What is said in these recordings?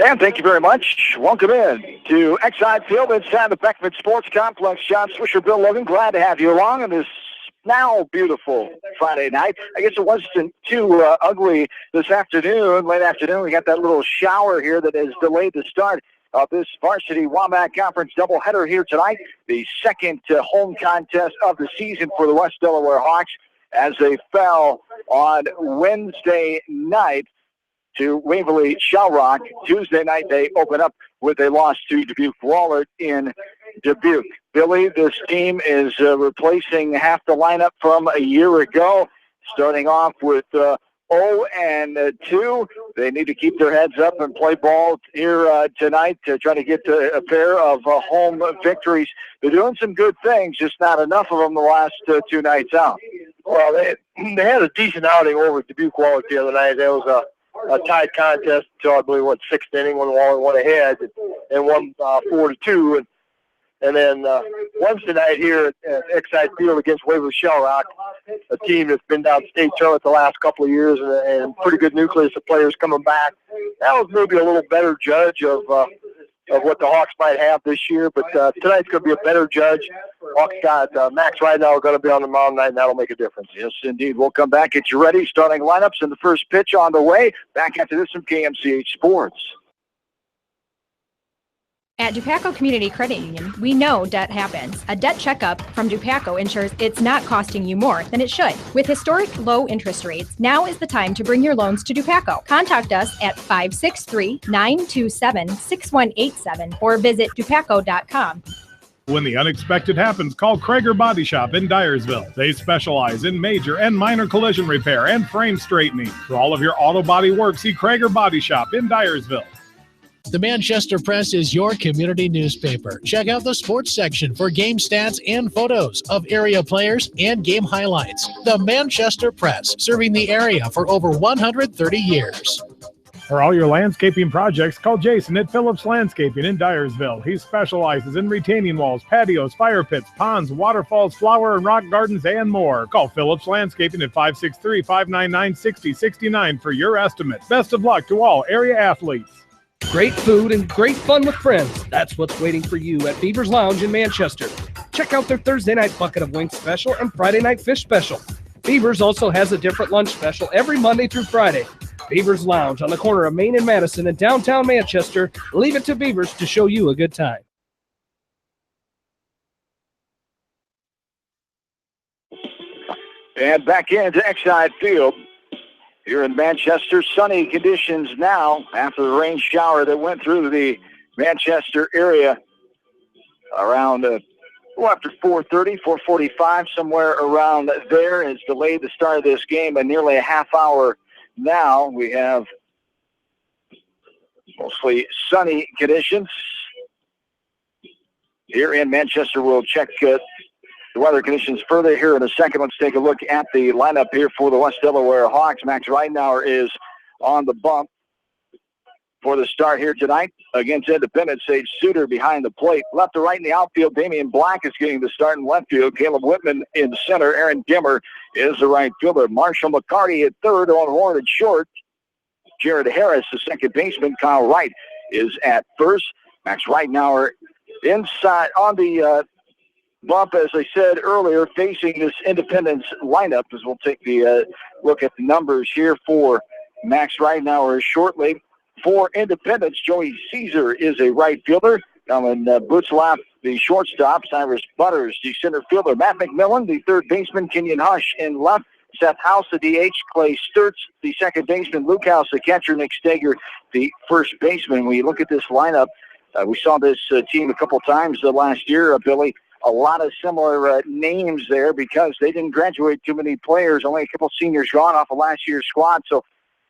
And thank you very much. Welcome in to Exide Field inside the Beckman Sports Complex. John Swisher, Bill Logan, glad to have you along on this now beautiful Friday night. I guess it wasn't too ugly this afternoon, late afternoon. We got that little shower here that has delayed the start of this varsity Wombat Conference doubleheader here tonight. The second home contest of the season for the West Delaware Hawks as they fell on Wednesday night to Waverly Shell Rock. Tuesday night they open up with a loss to Dubuque Wahlert in Dubuque. Billy, this team is replacing half the lineup from a year ago, starting off with 0-2. They need to keep their heads up and play ball here tonight to try to get to a pair of home victories. They're doing some good things, just not enough of them the last two nights out. Well, they had a decent outing over Dubuque Wahlert the other night. There was a tied contest until I believe sixth inning when Wahlert went ahead and won 4-2. And then Wednesday night here at Exide Field against Waverly Shell Rock, a team that's been down state tournament the last couple of years and pretty good nucleus of players coming back. That was maybe a little better judge of what the Hawks might have this year, but tonight's going to be a better judge. Hawks got Max right now going to be on the mound tonight, and that'll make a difference. Yes, indeed. We'll come back, get you ready. Starting lineups and the first pitch on the way. Back after this from KMCH Sports. At Dupaco Community Credit Union, we know debt happens. A debt checkup from Dupaco ensures it's not costing you more than it should. With historic low interest rates, now is the time to bring your loans to Dupaco. Contact us at 563-927-6187 or visit dupaco.com. When the unexpected happens, call Krager Body Shop in Dyersville. They specialize in major and minor collision repair and frame straightening. For all of your auto body work, see Krager Body Shop in Dyersville. The Manchester Press is your community newspaper. Check out the sports section for game stats and photos of area players and game highlights. The Manchester Press, serving the area for over 130 years. For all your landscaping projects, call Jason at Phillips Landscaping in Dyersville. He specializes in retaining walls, patios, fire pits, ponds, waterfalls, flower and rock gardens, and more. Call Phillips Landscaping at 563-599-6069 for your estimate. Best of luck to all area athletes. Great food and great fun with friends. That's what's waiting for you at Beaver's Lounge in Manchester. Check out their Thursday night bucket of wings special and Friday night fish special. Beaver's also has a different lunch special every Monday through Friday. Beaver's Lounge on the corner of Main and Madison in downtown Manchester. Leave it to Beaver's to show you a good time. And back into Exide Field. Here in Manchester, sunny conditions now after the rain shower that went through the Manchester area around after 4:30, 4:45, somewhere around there has delayed the start of this game by nearly a half hour now. We have mostly sunny conditions here in Manchester. We'll check the weather conditions further here in a second. Let's take a look at the lineup here for the West Delaware Hawks. Max Reitenauer is on the bump for the start here tonight against Independence. Sage Suter behind the plate. Left to right in the outfield, Damian Black is getting the start in left field. Caleb Whitman in center. Aaron Gimmer is the right fielder. Marshall McCarty at third. Owen Ward at short. Jared Harris, the second baseman. Kyle Wright is at first. Max Reitenauer inside on the bump, as I said earlier, facing this Independence lineup, as we'll take the look at the numbers here for Max Reitenauer shortly. For Independence, Joey Caesar is a right fielder. Colin Butzlaff, the shortstop. Cyrus Butters, the center fielder. Matt McMillan, the third baseman. Kenyon Hush in left. Seth House, the DH. Clay Sturtz, the second baseman. Luke House, the catcher. Nick Steger, the first baseman. When you look at this lineup, we saw this team a couple times last year, Billy. A lot of similar names there because they didn't graduate too many players. Only a couple seniors gone off of last year's squad. So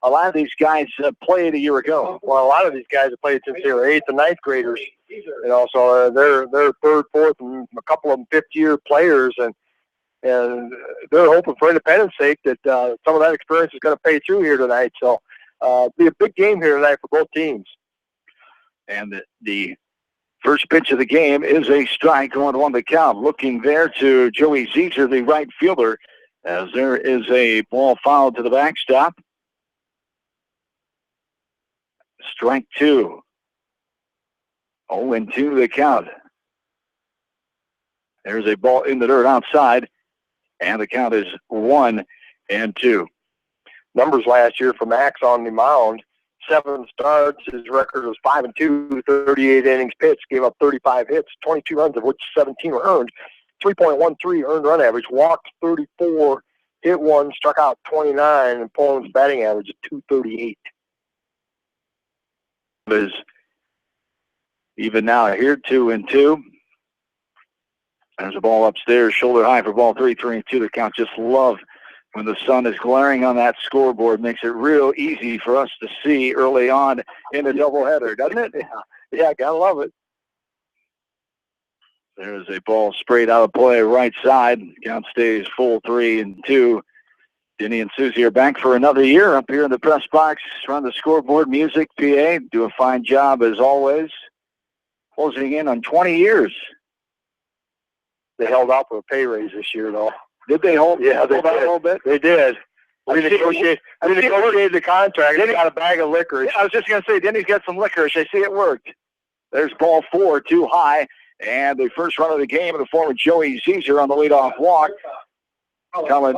a lot of these guys played a year ago. Well, a lot of these guys have played since they were 8th and 9th graders. You know, so they're third, fourth, and a couple of them fifth-year players, and they're hoping for Independence sake that some of that experience is going to pay through here tonight. So it'll be a big game here tonight for both teams. And the first pitch of the game is a strike on 1 the count. Looking there to Joey Caesar, the right fielder, as there is a ball fouled to the backstop. Strike two. 0-2 the count. There's a ball in the dirt outside, and the count is 1-2. Numbers last year for Max on the mound: 7 starts. His record was 5-2, 38 innings pitched, gave up 35 hits, 22 runs, of which 17 were earned. 3.13 earned run average, walked 34, hit 1, struck out 29, and opponent's batting average is .238. Is even now here, 2-2. There's a ball upstairs, shoulder high for ball 3, 3-2. The count. Just love when the sun is glaring on that scoreboard. Makes it real easy for us to see early on in the doubleheader, doesn't it? Yeah, gotta love it. There's a ball sprayed out of play right side. Count stays full 3-2. Denny and Susie are back for another year up here in the press box. Run the scoreboard, music, PA. Do a fine job as always. Closing in on 20 years. They held out for a pay raise this year, though. Did they hold? Yeah, they hold out did. a little bit. They did. We negotiated the contract. They got a bag of licorice. I was just going to say, Denny's got some licorice. I see it worked. There's ball 4, too high. And the first run of the game in the form of Joey Zeezer on the leadoff walk. Coming.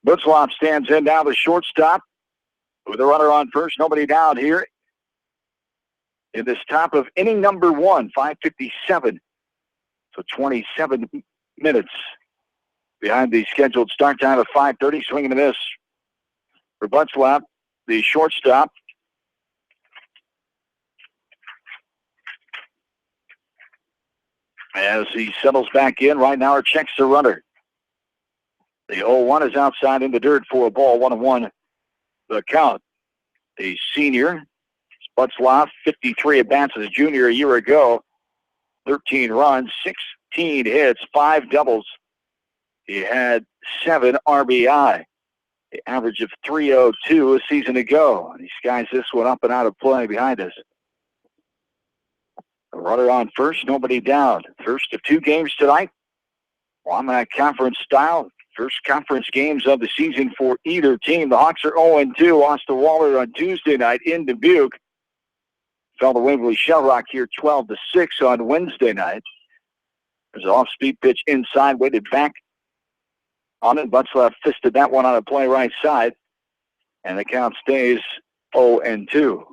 Butzlaff stands in now, the shortstop, with a runner on first. Nobody down here in this top of inning number 1, 5:57. So 27 minutes behind the scheduled start time of 5:30. Swinging a miss for Butzlaff, the shortstop. As he settles back in, right now, checks the runner. The 0-1 is outside in the dirt for a ball, 1-1 the count. The senior, Butzlaff, 53 at-bats as a junior a year ago. 13 runs, 16 hits, 5 doubles. He had 7 RBI. The average of .302 a season ago. And he skies this one up and out of play behind us. A runner on first, nobody down. First of 2 games tonight on that conference style. First conference games of the season for either team. The Hawks are 0-2. Lost to Waller on Tuesday night in Dubuque. Fell to Waverly Shell Rock here 12-6 on Wednesday night. There's an off-speed pitch inside, weighted back on it. Butzlaff fisted that one on a play right side. And the count stays 0-2.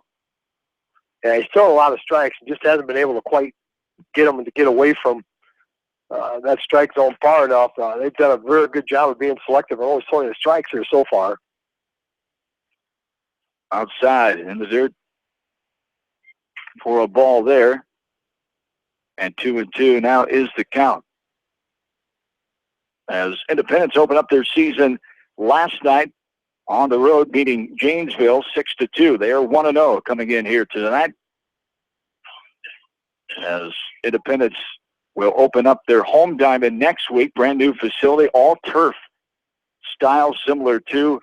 Yeah, he's thrown a lot of strikes and just hasn't been able to quite get them to get away from that strike zone far enough. They've done a very good job of being selective and only throwing the strikes here so far. Outside in the dirt for a ball there. And 2-2 now is the count. As Independence opened up their season last night on the road, beating Janesville 6-2. They are 1-0 coming in here tonight. As Independence will open up their home diamond next week. Brand new facility, all turf style, similar to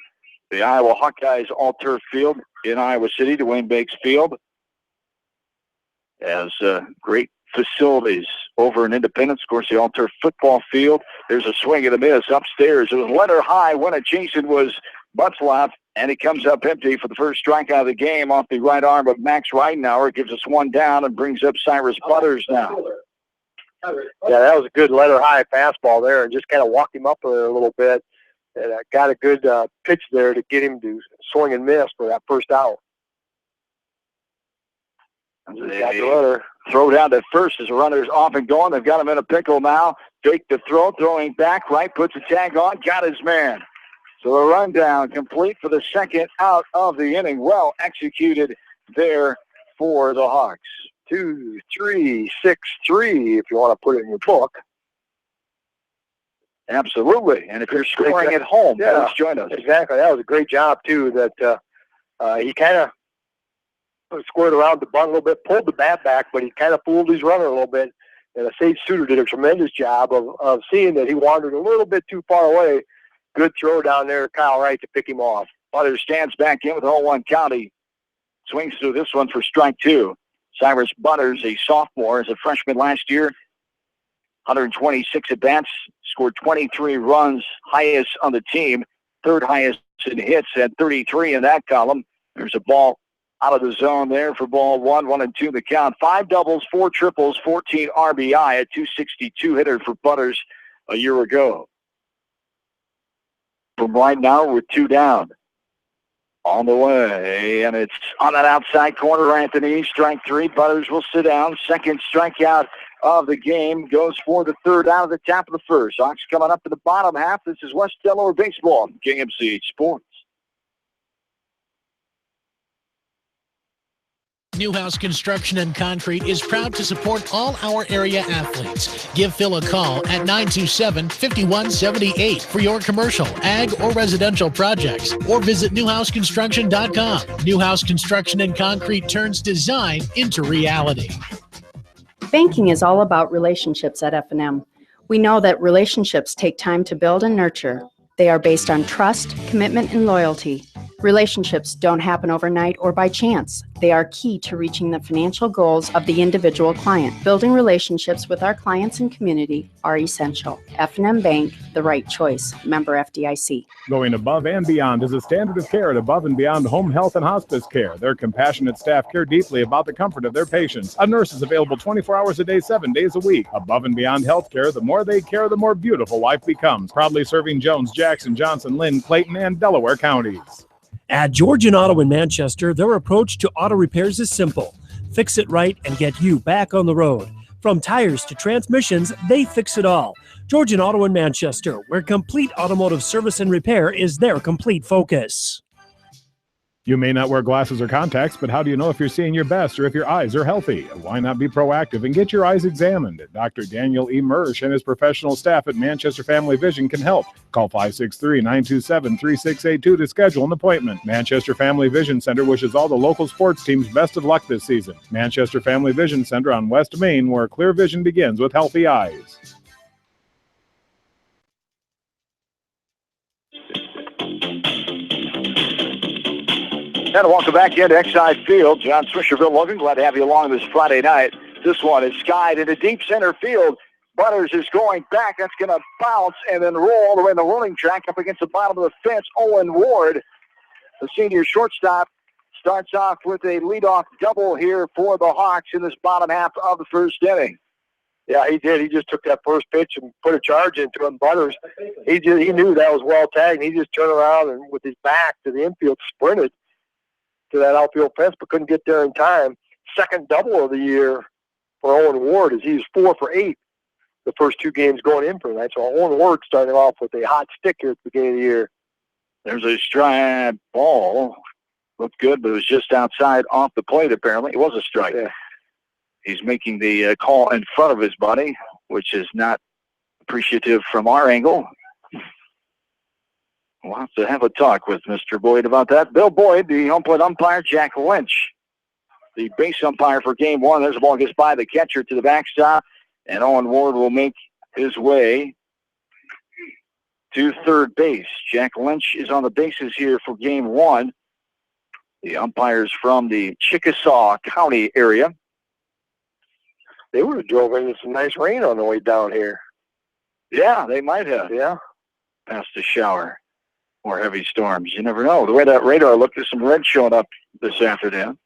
the Iowa Hawkeyes all turf field in Iowa City, Dwayne Bakes Field. As great facilities over in Independence. Of course, the all turf football field. There's a swing and a miss upstairs. It was Leonard High when it chasing was Butzlaff, and he comes up empty for the first strikeout of the game off the right arm of Max Reidenauer. Gives us one down and brings up Cyrus Butters now. Yeah, that was a good letter high fastball there, and just kind of walked him up there a little bit, and got a good pitch there to get him to swing and miss for that first out. They throw down to first as the runner's off and going. They've got him in a pickle now. Fake the throw, throwing back right, puts a tag on, got his man. So a rundown complete for the second out of the inning. Well executed there for the Hawks. 2-3-6-3, if you want to put it in your book. Absolutely. And if you're scoring at home, yeah, please join us. Exactly. That was a great job, too, that he kind of squared around the bunt a little bit, pulled the bat back, but he kind of fooled his runner a little bit. And Sage Suter did a tremendous job of seeing that he wandered a little bit too far away. Good throw down there, Kyle Wright, to pick him off. Butters stands back in with 0-1 count. He swings through this one for strike 2. Cyrus Butters, a sophomore, as a freshman last year, 126 at-bats, scored 23 runs, highest on the team, third highest in hits, had 33 in that column. There's a ball out of the zone there for ball 1, 1-2 the count. 5 doubles, 4 triples, 14 RBI, a 262 hitter for Butters a year ago. From right now, we're 2 down. On the way, and it's on that outside corner, Anthony. Strike 3. Butters will sit down. Second strikeout of the game goes for the third out of the top of the first. Hawks coming up in the bottom half. This is West Delaware Baseball, KMCH Sports. Newhouse Construction and Concrete is proud to support all our area athletes. Give Phil a call at 927-5178 for your commercial, ag, or residential projects, or visit newhouseconstruction.com. Newhouse Construction and Concrete turns design into reality. Banking is all about relationships at F&M. We know that relationships take time to build and nurture. They are based on trust, commitment, and loyalty. Relationships don't happen overnight or by chance. They are key to reaching the financial goals of the individual client. Building relationships with our clients and community are essential. F&M Bank, the right choice. Member FDIC. Going above and beyond is a standard of care at Above and Beyond Home Health and Hospice Care. Their compassionate staff care deeply about the comfort of their patients. A nurse is available 24 hours a day, 7 days a week. Above and Beyond Healthcare, the more they care, the more beautiful life becomes. Proudly serving Jones, Jackson, Johnson, Lynn, Clayton, and Delaware counties. At Georgian Auto in Manchester, their approach to auto repairs is simple. Fix it right and get you back on the road. From tires to transmissions, they fix it all. Georgian Auto in Manchester, where complete automotive service and repair is their complete focus. You may not wear glasses or contacts, but how do you know if you're seeing your best or if your eyes are healthy? Why not be proactive and get your eyes examined? Dr. Daniel E. Mersch and his professional staff at Manchester Family Vision can help. Call 563-927-3682 to schedule an appointment. Manchester Family Vision Center wishes all the local sports teams best of luck this season. Manchester Family Vision Center on West Main, where clear vision begins with healthy eyes. And welcome back into Exide Field. John Swisherville, Logan, glad to have you along this Friday night. This one is skied into deep center field. Butters is going back. That's going to bounce and then roll all the way in the rolling track up against the bottom of the fence. Owen Ward, the senior shortstop, starts off with a leadoff double here for the Hawks in this bottom half of the first inning. Yeah, he did. He just took that first pitch and put a charge into him. Butters, he knew that was well tagged. He just turned around and with his back to the infield sprinted to that outfield fence, but couldn't get there in time. Second double of the year for Owen Ward, as he's 4 for 8 the first 2 games going in for tonight. So Owen Ward starting off with a hot stick here at the beginning of the year. There's a strike ball. Looked good, but it was just outside off the plate, apparently. It was a strike. Yeah. He's making the call in front of his buddy, which is not appreciative from our angle. We'll have to have a talk with Mr. Boyd about that. Bill Boyd, the home plate umpire. Jack Lynch, the base umpire for game 1. There's the ball gets by the catcher to the backstop, and Owen Ward will make his way to third base. Jack Lynch is on the bases here for game 1. The umpires from the Chickasaw County area. They would have drove into some nice rain on the way down here. Yeah, they might have. Yeah. Past a shower or heavy storms. You never know. The way that radar looked, there's some red showing up this afternoon.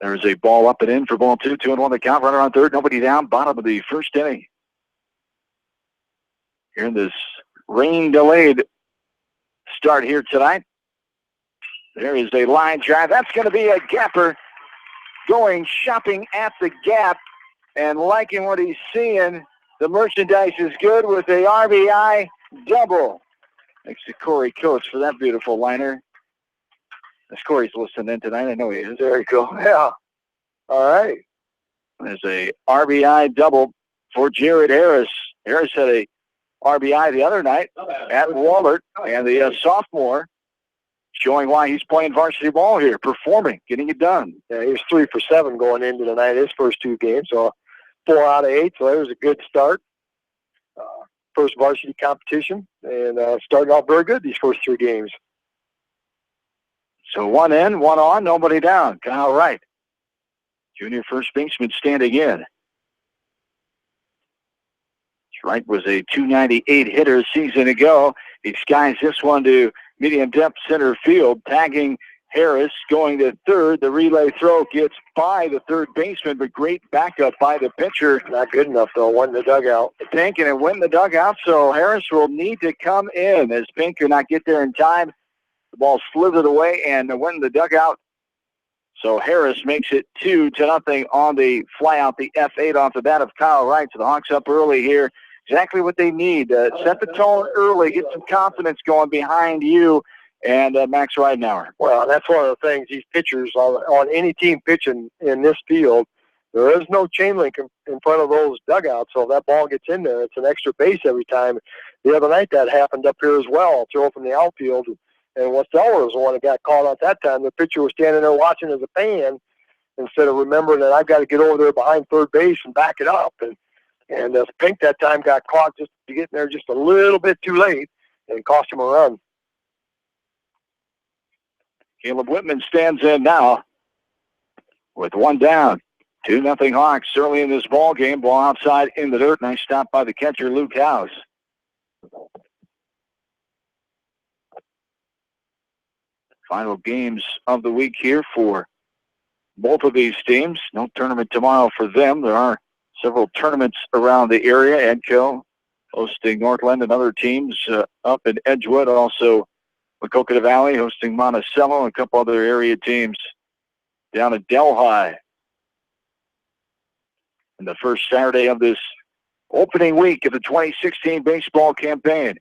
There's a ball up and in for ball 2. 2-1 the count. Runner on third. Nobody down. Bottom of the first inning. Here in this rain-delayed start here tonight. There is a line drive. That's going to be a gapper. Going shopping at the gap and liking what he's seeing. The merchandise is good with a RBI double. Thanks to Corey Coates for that beautiful liner. As Corey's listening in tonight, I know he is. There you go. Yeah. All right. There's a RBI double for Jared Harris. Harris had a RBI the other night at Wahlert, and the sophomore showing why he's playing varsity ball here, performing, getting it done. Yeah, he was 3 for 7 going into tonight, his first 2 games, so 4 out of 8, so that was a good start. First varsity competition, and starting off very good these first 3 games. So 1 in, 1 on, nobody down. Kyle Wright, junior first baseman, standing in. Wright was a .298 hitter a season ago. He skies this one to medium depth center field, tagging Harris going to third. The relay throw gets by the third baseman, but great backup by the pitcher. Not good enough, though. Went in the dugout. Pink, and it went in the dugout, so Harris will need to come in as Pink could not get there in time. The ball slithered away and went in the dugout. So Harris makes it 2-0 on the fly out, the F8 off the bat of Kyle Wright. So the Hawks up early here. Exactly what they need. Set the tone early, get some confidence going behind you and Max Ridenauer. Well, that's one of the things these pitchers on any team pitching in this field, there is no chain link in front of those dugouts. So if that ball gets in there, it's an extra base every time. The other night that happened up here as well, throw from the outfield. And Westover was the one that got caught out that time. The pitcher was standing there watching as a fan instead of remembering that I've got to get over there behind third base and back it up. And Pink that time got caught just getting there just a little bit too late and cost him a run. Caleb Whitman stands in now with one down. 2-0 Hawks early in this ball game. Ball outside in the dirt. Nice stop by the catcher, Luke House. Final games of the week here for both of these teams. No tournament tomorrow for them. There are several tournaments around the area. Edco hosting Northland and other teams up in Edgewood. Also, Maquoketa Valley hosting Monticello and a couple other area teams down at Delhi. And the first Saturday of this opening week of the 2016 baseball campaign.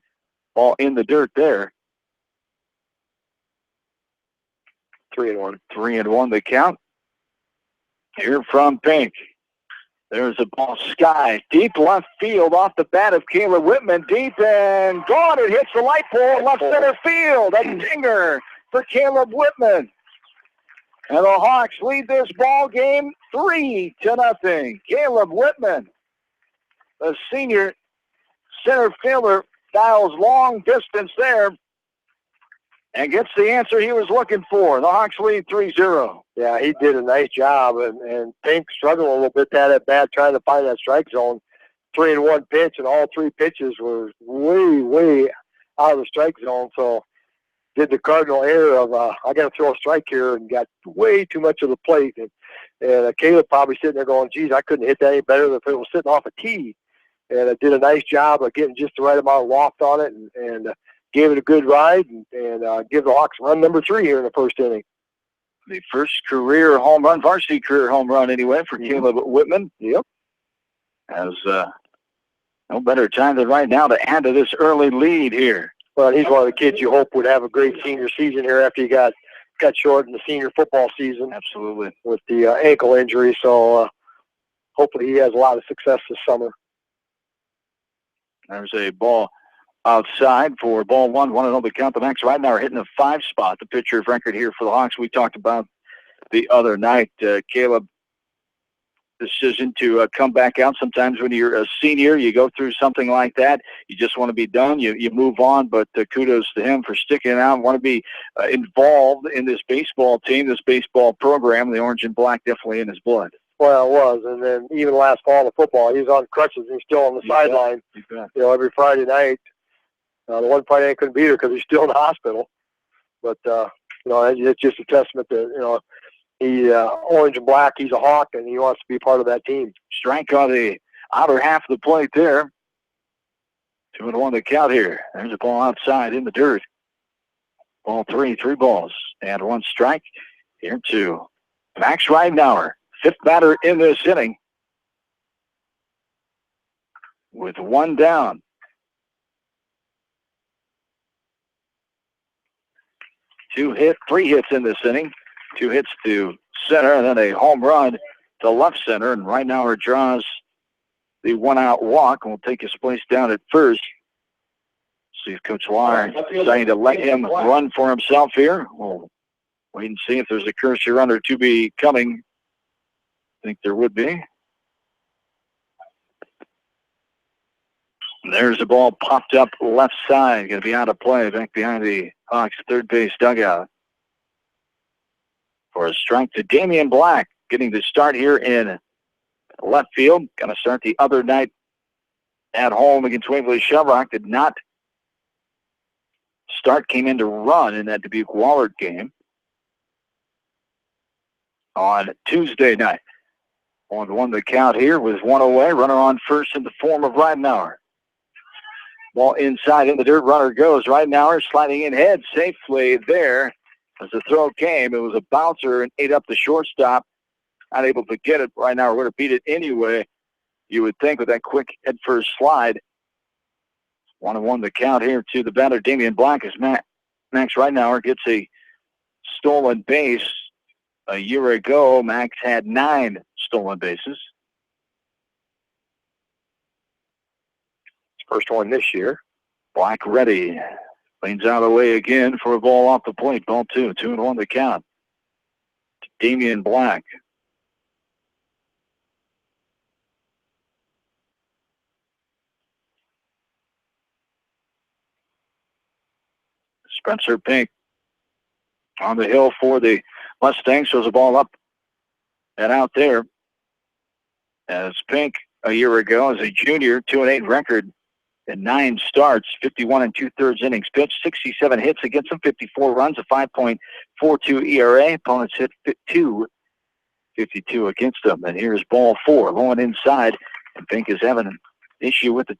Ball in the dirt there. 3-1. 3-1 the count. Here from Pink. There's a ball sky. Deep left field off the bat of Caleb Whitman. Deep and gone. It hits the light pole left center field. A dinger for Caleb Whitman. And the Hawks lead this ball game 3-0. Caleb Whitman, the senior center fielder, dials long distance there and gets the answer he was looking for. The Hawks lead 3-0. Yeah, he did a nice job, and Pink struggled a little bit that at bat trying to find that strike zone. 3-1 pitch, and all three pitches were way out of the strike zone. So did the cardinal error of I got to throw a strike here, and got way too much of the plate. And Caleb probably sitting there going, geez, I couldn't hit that any better than if it was sitting off a tee. And it did a nice job of getting just the right amount of loft on it, and gave it a good ride, and give the Hawks run number 3 here in the first inning. The first career home run, varsity career home run anyway, for Caleb Whitman. Yep. Has no better time than right now to add to this early lead here. Well, he's one of the kids you hope would have a great senior season here after he got cut short in the senior football season. Absolutely. With the ankle injury, so hopefully he has a lot of success this summer. There's a ball outside for ball 1. 1-0 the count. The Max right now are hitting a 5 spot. The pitcher of record here for the Hawks. We talked about the other night. Caleb, decision to come back out. Sometimes when you're a senior, you go through something like that. You just want to be done. You move on, but kudos to him for sticking it out. Want to be involved in this baseball team, this baseball program. The orange and black definitely in his blood. Well, it was, and then even last fall, the football, he was on crutches and he's still on the sideline. You know, every Friday night. The one Friday I couldn't be there because he's still in the hospital. But, it's just a testament to, he orange and black, he's a Hawk, and he wants to be part of that team. Strike on the outer half of the plate there. 2-1 the count here. There's a ball outside in the dirt. Ball 3 balls, and 1 strike. Here to Max Ridenauer, 5th batter in this inning, with 1 down. 3 hits in this inning. 2 hits to center, and then a home run to left center. And Ridenauer draws the 1-out walk and will take his place down at first. See if Coach Lahr deciding to let him run for himself here. We'll wait and see if there's a courtesy runner to be coming. I think there would be. There's the ball popped up left side. Going to be out of play back behind the Hawks third base dugout. For a strike to Damian Black, getting the start here in left field. Going to start the other night at home against Waverly Shellrock. Did not start, came in to run in that Dubuque Wahlert game. on Tuesday night. 1-1 the count here with one away. Runner on first in the form of Ridenauer. Ball inside in the dirt. Runner goes. Ridenauer sliding in head safely there as the throw came. It was a bouncer and ate up the shortstop. Not able to get it. Ridenauer would have beat it anyway, you would think, with that quick head first slide. 1-1 the count here to the batter, Damian Black, as Max Ridenauer gets a stolen base. A year ago, Max had 9 stolen bases. First one this year. Black ready. Leans out of the way again for a ball off the plate. Ball 2. 2-1 the count. Damian Black. Spencer Pink on the hill for the Mustangs. Shows the ball up and out there. As Pink a year ago as a junior, 2-8 record in 9 starts, 51 2/3 innings pitched, 67 hits against him, 54 runs, a 5.42 ERA. Opponents hit 52 against them. And here's ball 4, low and inside. And Pink is having an issue with the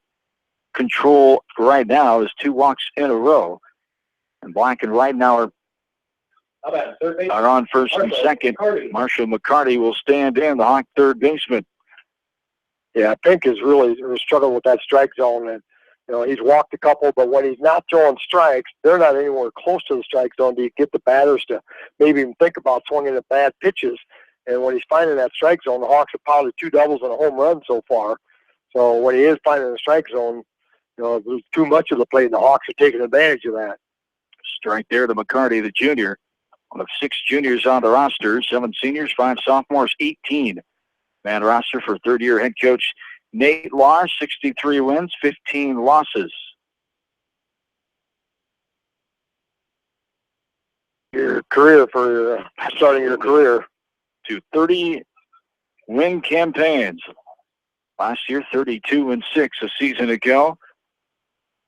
control right now. There's 2 walks in a row. And Black and Ridenauer are on first and second. Marshall McCarty will stand in, the Hawk third baseman. Yeah, Pink has really struggled with that strike zone. And, he's walked a couple, but when he's not throwing strikes, they're not anywhere close to the strike zone to get the batters to maybe even think about swinging at bad pitches. And when he's finding that strike zone, the Hawks have pounded 2 doubles and a home run so far. So when he is finding the strike zone, there's too much of the plate, and the Hawks are taking advantage of that. Strike there to McCarty, the junior. One of 6 juniors on the roster, 7 seniors, 5 sophomores, 18. Man roster for third-year head coach Nate Lahr, 63 wins, 15 losses. Your career for starting your career. To 30 win campaigns. Last year, 32-6 a season ago.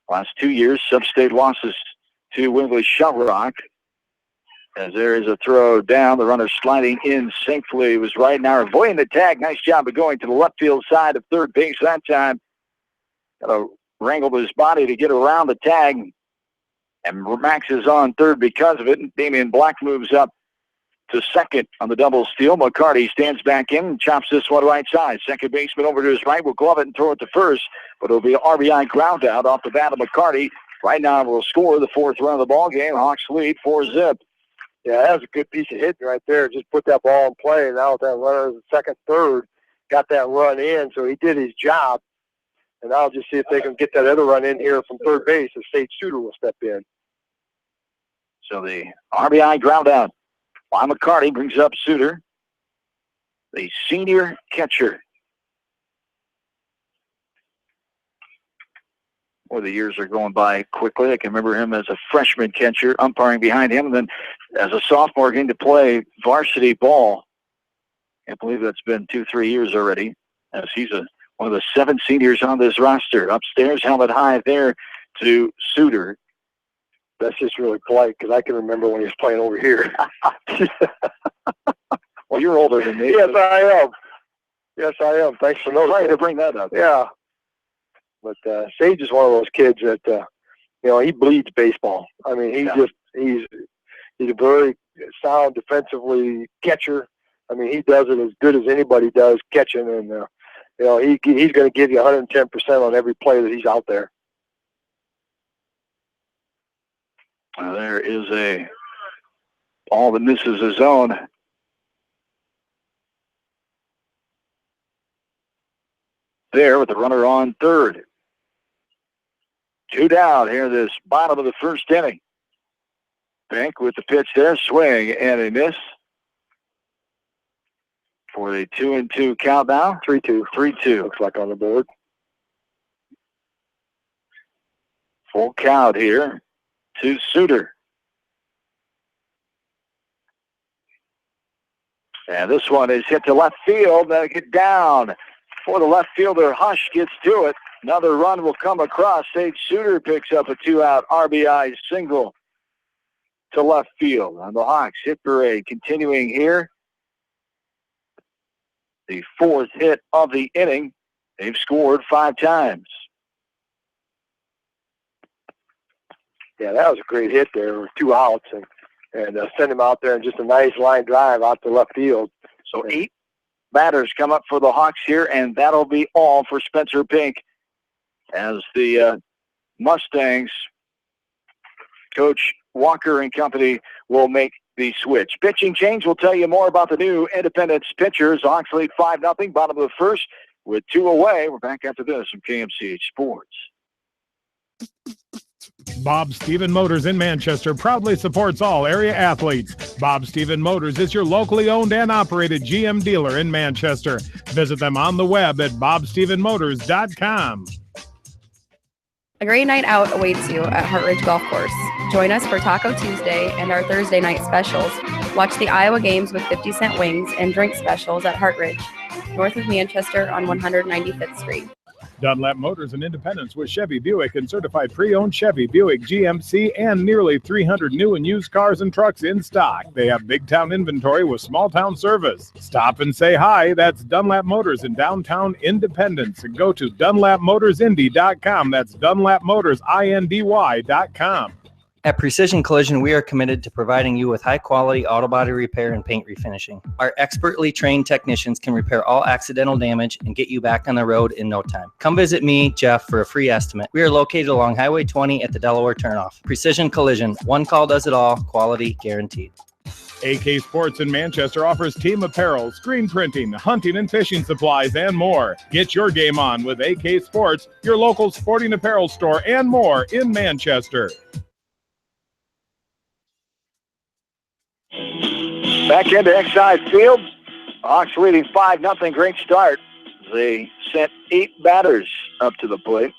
Last 2 years, sub-state losses to Wimbley Shell Rock. As there is a throw down, the runner sliding in safely was Ridenauer avoiding the tag. Nice job of going to the left field side of third base that time. Got to wrangle his body to get around the tag. And Max is on third because of it. And Damian Black moves up to second on the double steal. McCarty stands back in and chops this one right side. Second baseman over to his right will glove it and throw it to first. But it'll be an RBI ground out off the bat of McCarty. Ridenauer will score the 4th run of the ball game. Hawks lead 4-zip. Yeah, that was a good piece of hitting right there. Just put that ball in play. Now with that runner in second, third, got that run in, so he did his job. And I'll just see if they can get that other run in here from third base. The State Suter will step in. So the RBI ground out by McCarty brings up Suter, the senior catcher. Boy, the years are going by quickly. I can remember him as a freshman catcher, umpiring behind him, and then as a sophomore getting to play varsity ball. Can't believe that's been 2-3 years already, as he's one of the 7 seniors on this roster. Upstairs, helmet high there to Suter. That's just really polite, because I can remember when he was playing over here. Well, you're older than me. Yes, I am. Yes, I am. Thanks for noticing. Right to bring that up. Yeah. But Sage is one of those kids that, he bleeds baseball. I mean, he's a very sound defensively catcher. I mean, he does it as good as anybody does catching, and he's going to give you 110% on every play that he's out there. There is a ball that misses the zone. There with the runner on third. 2 down here this bottom of the first inning. Pink with the pitch there, swing and a miss. For the 2-2 count now. 3-2. 3-2. Looks like on the board. Full count here to Suter. And this one is hit to left field. That'll get down. For the left fielder, Hush gets to it. Another run will come across. Sage Suter picks up a 2-out RBI single to left field. And the Hawks hit parade continuing here the 4th hit of the inning. They've scored 5 times. Yeah, that was a great hit there with 2 outs, and send him out there and just a nice line drive out to left field. So 8 batters come up for the Hawks here, and that'll be all for Spencer Pink as the Mustangs, Coach Walker and company, will make the switch. Pitching change, we'll tell you more about the new Independence pitchers. Hawks lead 5-0, bottom of the first with 2 away. We're back after this from KMCH Sports. Bob Stephen Motors in Manchester proudly supports all area athletes. Bob Stephen Motors is your locally owned and operated GM dealer in Manchester. Visit them on the web at bobstephenmotors.com. A great night out awaits you at Hartridge Golf Course. Join us for Taco Tuesday and our Thursday night specials. Watch the Iowa games with 50-cent wings and drink specials at Hartridge, north of Manchester on 195th Street. Dunlap Motors in Independence with Chevy, Buick, and certified pre-owned Chevy, Buick, GMC, and nearly 300 new and used cars and trucks in stock. They have big-town inventory with small-town service. Stop and say hi. That's Dunlap Motors in downtown Independence. And go to DunlapMotorsIndy.com. That's DunlapMotorsIndy.com. At Precision Collision, we are committed to providing you with high-quality auto body repair and paint refinishing. Our expertly trained technicians can repair all accidental damage and get you back on the road in no time. Come visit me, Jeff, for a free estimate. We are located along Highway 20 at the Delaware turnoff. Precision Collision, one call does it all, quality guaranteed. AK Sports in Manchester offers team apparel, screen printing, hunting and fishing supplies, and more. Get your game on with AK Sports, your local sporting apparel store, and more in Manchester. Back into Exide Field. Hawks leading 5-0. Great start. They sent 8 batters up to the plate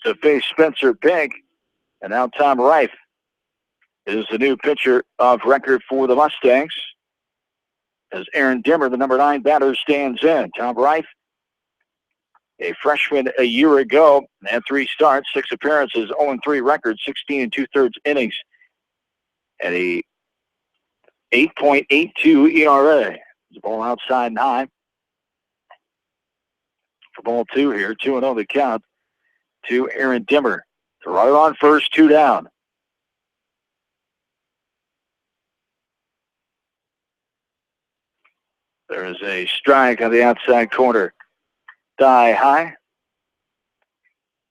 to face Spencer Pink. And now Tom Reif is the new pitcher of record for the Mustangs, as Aaron Dimmer, the number 9 batter, stands in. Tom Reif, a freshman a year ago, had 3 starts, 6 appearances, 0-3 record, 16 2/3 innings, and a 8.82 ERA. The ball outside and high. For ball 2 here, 2-0 the count to Aaron Dimmer. The runner on first, 2 down. There is a strike on the outside corner. Die high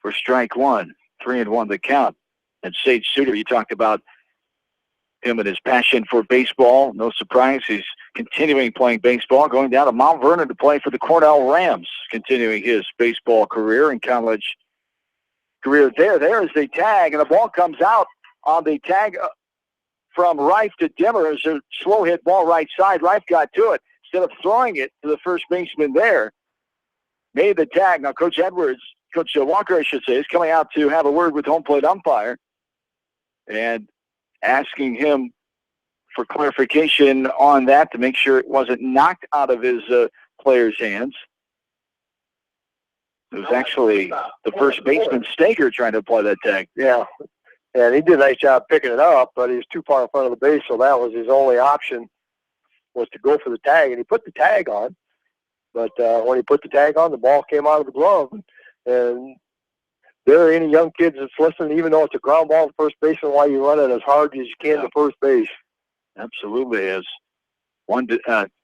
for strike 1. 3-1 the count. And Sage Suter, you talked about him and his passion for baseball. No surprise, he's continuing playing baseball, going down to Mount Vernon to play for the Cornell Rams, continuing his baseball career and college career there. There is the tag, and the ball comes out on the tag from Reif to Dimmer. It's a slow hit ball right side. Reif got to it. Instead of throwing it to the first baseman there, made the tag. Now, Coach Walker, I should say, is coming out to have a word with home plate umpire and asking him for clarification on that to make sure it wasn't knocked out of his player's hands. It was actually the first baseman, Staker, trying to apply that tag. Yeah, and he did a nice job picking it up, but he was too far in front of the base, so that was his only option, was to go for the tag, and he put the tag on. But when he put the tag on, the ball came out of the glove, and there are any young kids that's listening, even though it's a ground ball to first baseman, why you run it as hard as you can to first base. Absolutely is.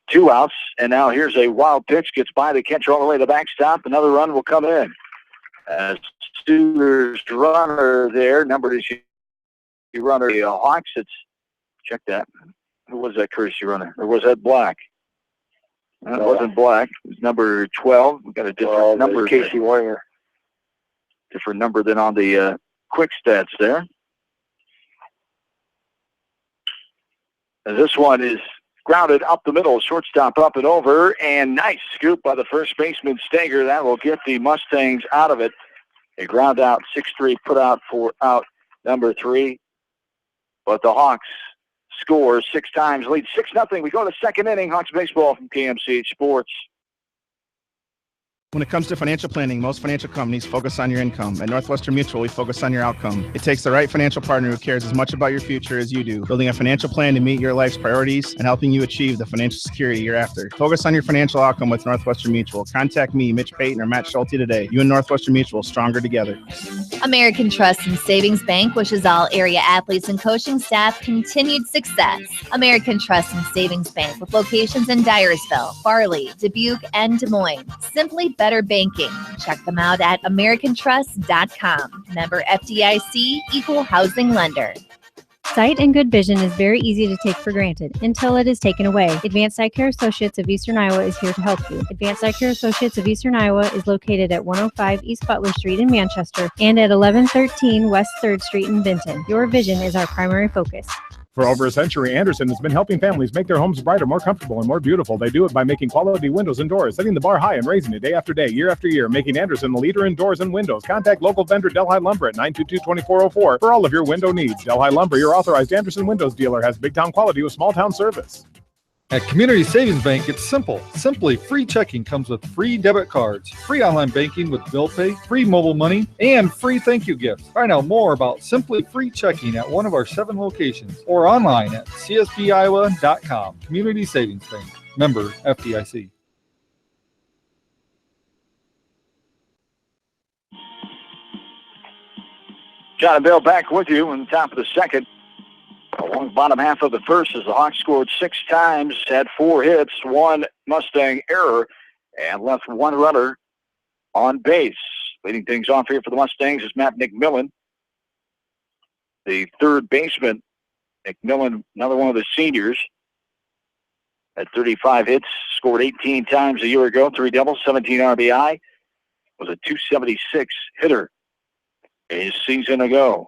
2 outs, and now here's a wild pitch, gets by the catcher all the way to the backstop. Another run will come in. Studer's runner there, number is runner, the Hawks. Check that. Who was that courtesy runner? Or was that Black? It wasn't Black. It was number 12. We got a different number. Casey Winger. Different number than on the quick stats there. And this one is grounded up the middle, shortstop up and over, and nice scoop by the first baseman, Stager. That will get the Mustangs out of it. A ground out, 6-3, put out for out number 3. But the Hawks score 6 times, lead 6-0. We go to the second inning. Hawks baseball from KMCH Sports. When it comes to financial planning, most financial companies focus on your income. At Northwestern Mutual, we focus on your outcome. It takes the right financial partner who cares as much about your future as you do, building a financial plan to meet your life's priorities and helping you achieve the financial security you're after. Focus on your financial outcome with Northwestern Mutual. Contact me, Mitch Payton, or Matt Schulte today. You and Northwestern Mutual, stronger together. American Trust and Savings Bank wishes all area athletes and coaching staff continued success. American Trust and Savings Bank with locations in Dyersville, Farley, Dubuque, and Des Moines. Simply better banking. Check them out at americantrust.com. Member FDIC, equal housing lender. Sight and good vision is very easy to take for granted until it is taken away. Advanced Eye Care Associates of Eastern Iowa is here to help you. Advanced Eye Care Associates of Eastern Iowa is located at 105 East Butler Street in Manchester and at 1113 West 3rd Street in Vinton. Your vision is our primary focus. For over a century, Anderson has been helping families make their homes brighter, more comfortable, and more beautiful. They do it by making quality windows and doors, setting the bar high and raising it day after day, year after year, making Anderson the leader in doors and windows. Contact local vendor Delhi Lumber at 922-2404 for all of your window needs. Delhi Lumber, your authorized Anderson Windows dealer, has big town quality with small town service. At Community Savings Bank, it's simple. Simply free checking comes with free debit cards, free online banking with bill pay, free mobile money, and free thank you gifts. Find out more about Simply Free Checking at one of our 7 locations or online at csbiowa.com. Community Savings Bank. Member FDIC. John and Bill back with you on the top of the second. Along the bottom half of the first as the Hawks scored 6 times, had 4 hits, 1 Mustang error, and left 1 runner on base. Leading things off here for the Mustangs is Matt McMillan, the third baseman. McMillan, another one of the seniors, had 35 hits, scored 18 times a year ago, 3 doubles, 17 RBI, was a .276 hitter a season ago.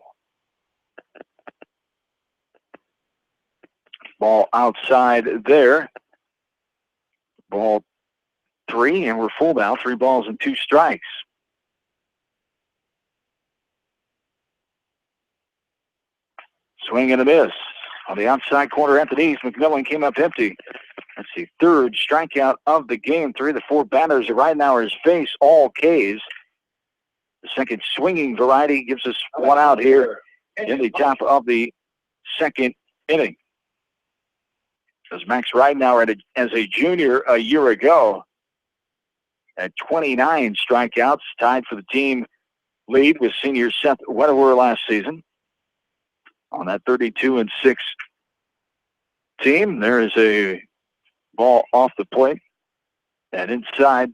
Ball outside there. Ball 3, and we're full now. 3 balls and 2 strikes. Swing and a miss. On the outside corner at the knees, McMillan came up empty. That's the 3rd strikeout of the game. 3 of the 4 batters are right now his face, all Ks. The second swinging variety gives us 1 out here in the top of the 2nd inning. As Max Ridenauer as a junior a year ago had 29 strikeouts, tied for the team lead with senior Seth Wetterwer last season. On that 32-6 team, there is a ball off the plate and inside.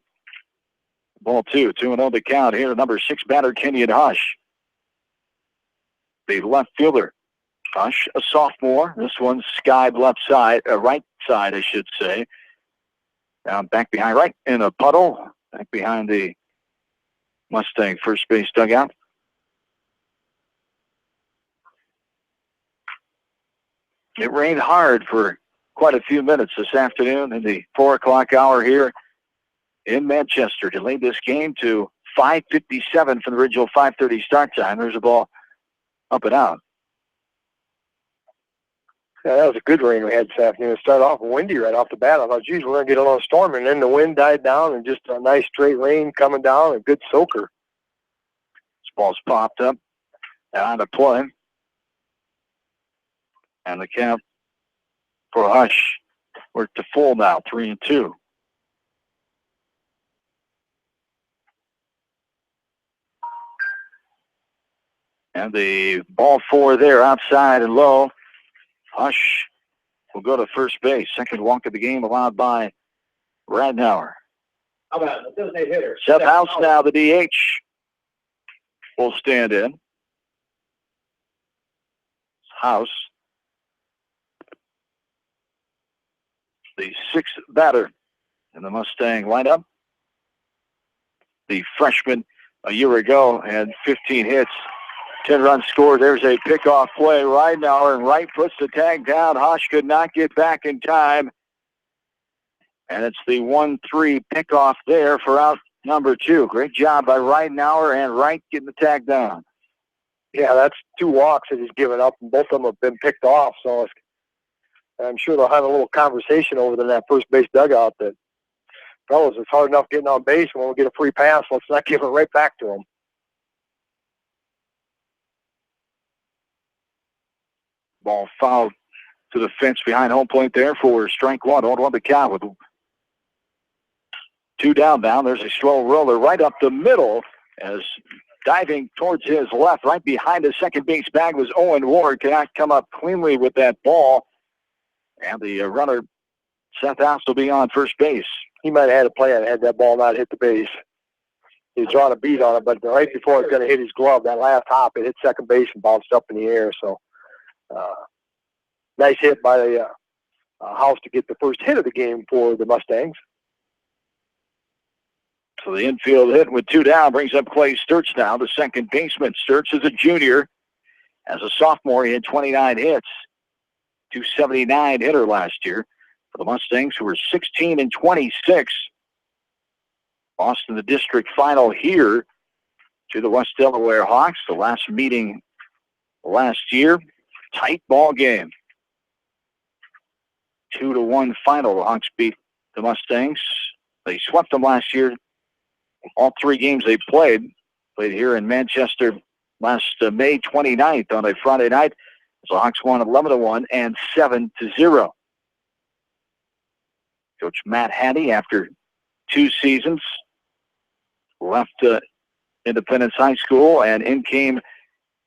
Ball 2, 2-0 the count here. Number 6 batter Kenyon Hush, the left fielder. Hush, a sophomore. This one's skied left side, right side, I should say. Down back behind, right in a puddle, back behind the Mustang first base dugout. It rained hard for quite a few minutes this afternoon in the 4 o'clock hour here in Manchester. Delayed this game to 5:57 from the original 5:30 start time. There's a ball up and out. Yeah, that was a good rain we had this afternoon. It started off windy right off the bat. I thought, geez, we're going to get a little storm, and then the wind died down and just a nice straight rain coming down, a good soaker. This ball's popped up and on the play. And the count for Hush, we're to full now, 3-2. And the ball 4 there, outside and low. Hush will go to first base. Second walk of the game allowed by Ridenauer. How about a Thursday hitter? Seth House now, the DH, will stand in. House, the 6th batter in the Mustang lineup. The freshman a year ago had 15 hits, 10 runs scored. There's a pickoff play. Ridenauer and Wright puts the tag down. Hush could not get back in time. And it's the 1-3 pickoff there for out number 2. Great job by Ridenauer and Wright getting the tag down. Yeah, that's 2 walks that he's given up, and both of them have been picked off. So I'm sure they'll have a little conversation over there in that first base dugout that fellas, it's hard enough getting on base. When we get a free pass, let's not give it right back to them. Ball fouled to the fence behind home plate there for strike one. 0-1 the count with 2 down now. There's a slow roller right up the middle as diving towards his left, right behind the second base bag was Owen Ward. Cannot come up cleanly with that ball. And the runner, Seth House, will be on first base. He might have had a plan had that ball not hit the base. He was drawing a beat on it, but right before it's going to hit his glove, that last hop, it hit second base and bounced up in the air. So, nice hit by the House to get the first hit of the game for the Mustangs. So the infield hit with 2 down brings up Clay Sturts now, the second baseman. Sturts is a junior. As a sophomore, he had 29 hits, 279 hitter last year for the Mustangs, who were 16-26. Lost in the district final here to the West Delaware Hawks. The last meeting last year, tight ball game. 2-1 final. The Hawks beat the Mustangs. They swept them last year. All 3 games they played here in Manchester last May 29th on a Friday night. So the Hawks won 11-1 and 7-0. Coach Matt Hattie, after 2 seasons, left Independence High School, and in came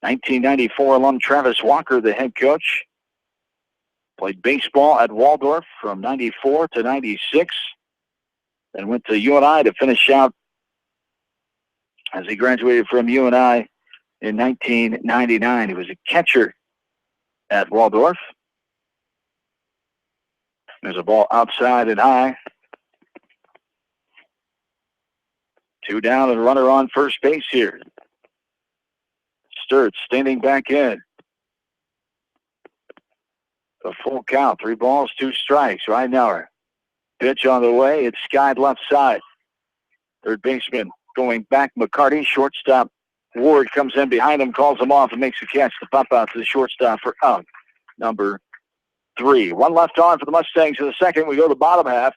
1994 alum Travis Walker, the head coach. Played baseball at Waldorf from 94 to 96, then went to UNI to finish out as he graduated from UNI in 1999. He was a catcher at Waldorf. There's a ball outside and high. 2 down and a runner on first base here. Sturts standing back in. A full count, 3 balls, 2 strikes. Right now, pitch on the way. It's skied left side. Third baseman going back. McCarty, shortstop. Ward comes in behind him, calls him off, and makes a catch to pop out to the shortstop for out number 3. 1 left on for the Mustangs in the second. We go to the bottom half.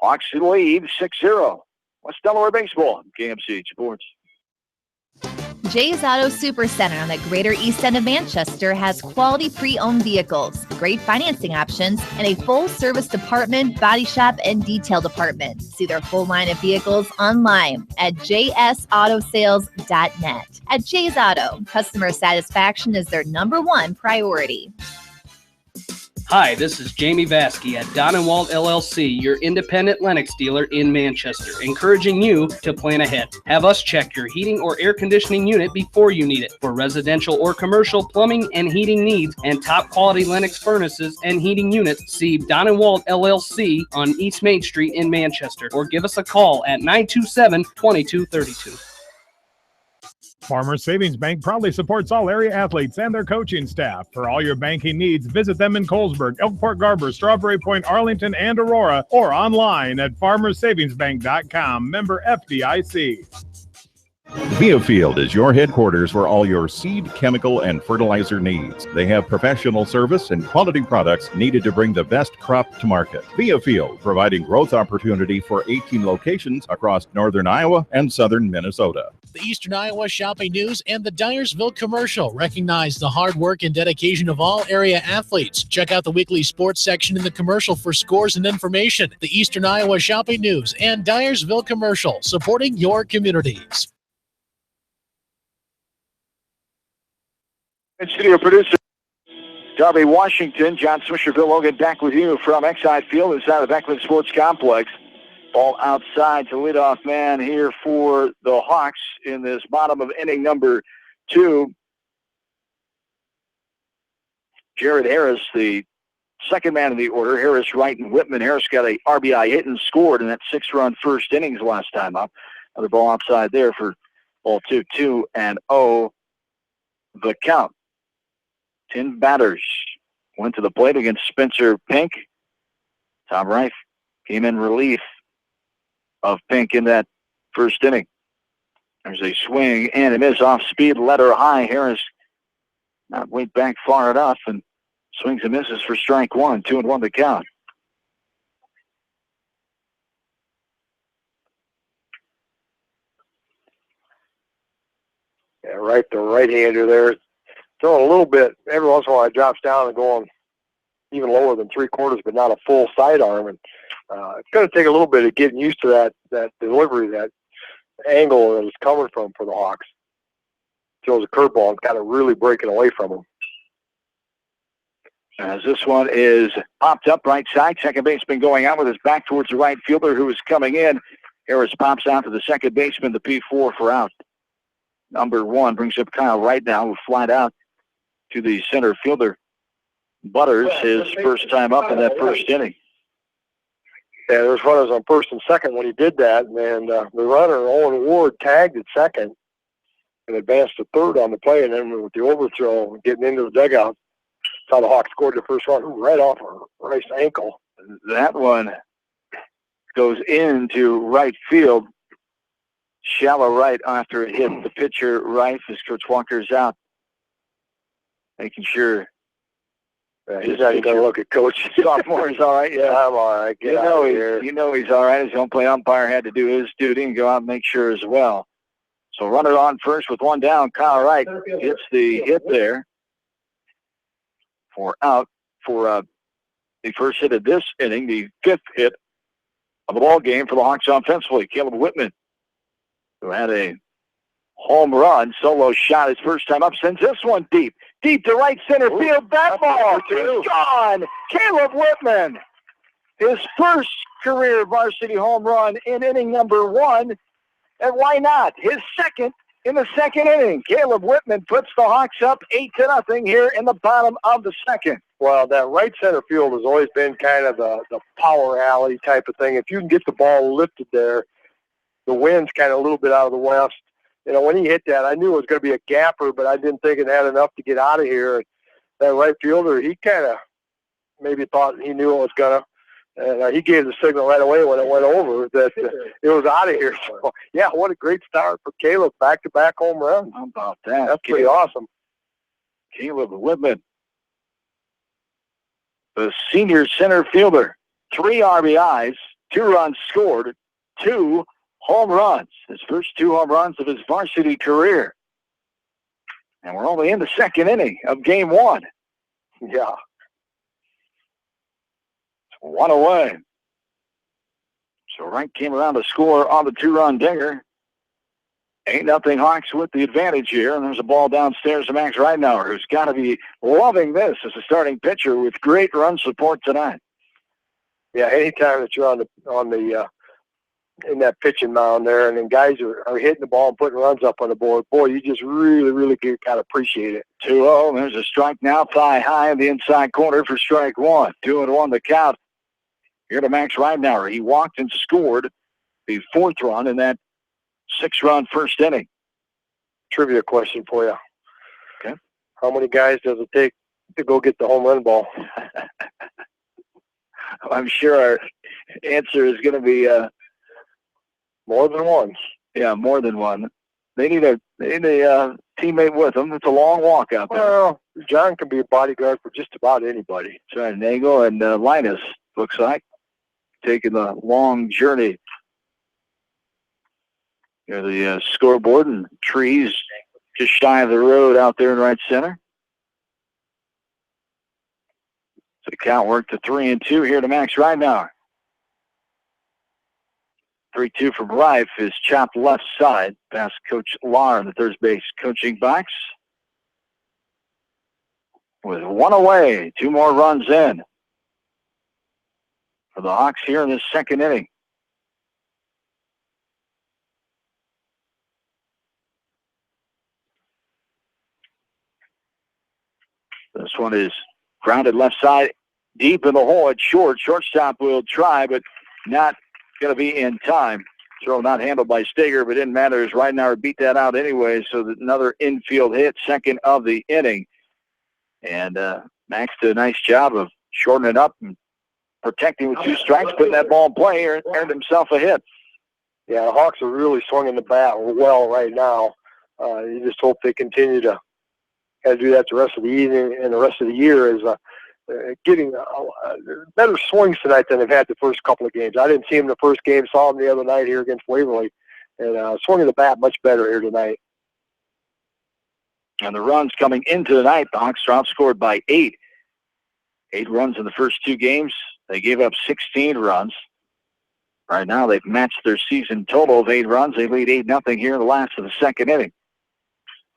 Hawks lead 6-0. West Delaware Baseball, KMC Sports. Jay's Auto Supercenter on the Greater East End of Manchester has quality pre-owned vehicles, great financing options, and a full-service department, body shop, and detail department. See their full line of vehicles online at jsautosales.net. At Jay's Auto, customer satisfaction is their #1 priority. Hi, this is Jamie Vasky at Don & Walt LLC, your independent Lennox dealer in Manchester, encouraging you to plan ahead. Have us check your heating or air conditioning unit before you need it. For residential or commercial plumbing and heating needs and top quality Lennox furnaces and heating units, see Don & Walt LLC on East Main Street in Manchester, or give us a call at 927-2232. Farmers Savings Bank proudly supports all area athletes and their coaching staff. For all your banking needs, visit them in Colesburg, Elkport Garber, Strawberry Point, Arlington, and Aurora, or online at farmersavingsbank.com. Member FDIC. Biofield is your headquarters for all your seed, chemical, and fertilizer needs. They have professional service and quality products needed to bring the best crop to market. Biofield, providing growth opportunity for 18 locations across northern Iowa and southern Minnesota. The Eastern Iowa Shopping News and the Dyersville Commercial recognize the hard work and dedication of all area athletes. Check out the weekly sports section in the commercial for scores and information. The Eastern Iowa Shopping News and Dyersville Commercial, supporting your communities. And studio producer Darby Washington, John Swisherville, Logan back with you from Exide Field inside the Beckman Sports Complex. Ball outside to leadoff man here for the Hawks in this bottom of inning number 2. Jared Harris, the second man in the order. Harris, Wright, and Whitman. Harris got a RBI hit and scored in that 6-run first innings last time up. Another ball outside there for ball 2. 2-0 the count. 10 batters went to the plate against Spencer Pink. Tom Reif came in relief of Pink in that first inning. There's a swing and a miss off speed, letter high. Harris not went back far enough and swings and misses for strike 1. 2-1 the count. Yeah, the right-hander there. Throwing a little bit, every once in a while it drops down and going even lower than 3/4, but not a full sidearm. And it's going to take a little bit of getting used to that delivery, that angle that it's coming from for the Hawks. Throws a curveball and kind of really breaking away from him. As this one is popped up right side, second baseman going out with his back towards the right fielder who is coming in. Harris pops out to the second baseman, the P4 for out. Number 1 brings up Kyle Wright now, who flied out to the center fielder. Butters, his first time up in that first inning. Yeah, there's runners on first and second when he did that, and the runner, Owen Ward, tagged at second and advanced to third on the play, and then with the overthrow getting into the dugout, that's how the Hawks scored the first run right off Rice's ankle. That one goes into right field. Shallow right after it hit the pitcher right as Coach Walker's out. Making sure. He's not even going to look at Coach. Sophomore is all right. Yeah, I'm all right. Get out of here. You know he's all right. His home plate umpire had to do his duty and go out and make sure as well. So runner on first with one down. Kyle Wright gets the hit there for out for the first hit of this inning, the 5th hit of the ball game for the Hawks offensively. Caleb Whitman, who had a home run, solo shot his first time up, sends this one deep to right center field. That ball is gone. Caleb Whitman, his first career varsity home run in inning number 1, and why not? His second in the second inning. Caleb Whitman puts the Hawks up 8-0 here in the bottom of the second. Well, that right center field has always been kind of the power alley type of thing. If you can get the ball lifted there, the wind's kind of a little bit out of the west. You know, when he hit that, I knew it was going to be a gapper, but I didn't think it had enough to get out of here. And that right fielder, he kind of maybe thought he knew it was going to. And he gave the signal right away when it went over that it was out of here. So, yeah, what a great start for Caleb. Back-to-back home runs. How about that? That's pretty awesome. Caleb Whitman, the senior center fielder. 3 RBIs, 2 runs scored, 2 home runs. His first 2 home runs of his varsity career. And we're only in the second inning of game 1. Yeah. 1 away. So Wright came around to score on the 2-run dinger. 8-0 Hawks with the advantage here. And there's a ball downstairs to Max Ridenauer, who's got to be loving this as a starting pitcher with great run support tonight. Yeah, anytime that you're on the in that pitching mound there, and then guys are hitting the ball and putting runs up on the board, boy, you just really, really kind of appreciate it. 2-0. There's a strike now, thigh high in the inside corner for strike 1. 2-1 the count. Here to Max Ridenauer. He walked and scored the 4th run in that 6-run first inning. Trivia question for you. Okay. How many guys does it take to go get the home run ball? I'm sure our answer is going to be more than one. Yeah, more than one. They need a teammate with them. It's a long walk out there. Well, John can be a bodyguard for just about anybody. That's right. Nagel and Linus, looks like, taking the long journey. Here's the scoreboard and trees just shy of the road out there in right center. So the count worked to 3-2 here to Max Ridenauer. 3-2 from Rife is chopped left side past Coach Lahr in the third base coaching box. With 1 away, 2 more runs in for the Hawks here in this second inning. This one is grounded left side, deep in the hole. It's short. Shortstop will try, but not going to be in time. Throw not handled by Steger, but didn't matter as Ridenauer beat that out anyway. So another infield hit, second of the inning. And Max did a nice job of shortening it up and protecting with 2 strikes, putting that ball in play, earned himself a hit. Yeah, the Hawks are really swinging the bat well right now. You just hope they continue to do that the rest of the evening and the rest of the year is getting better swings tonight than they've had the first couple of games. I didn't see them the first game, saw them the other night here against Waverly, and swinging the bat much better here tonight. And the runs coming into the night, the Hawks are outscored by 8. 8 runs in the first 2 games. They gave up 16 runs. Right now, they've matched their season total of 8 runs. They lead 8-0 here in the last of the second inning.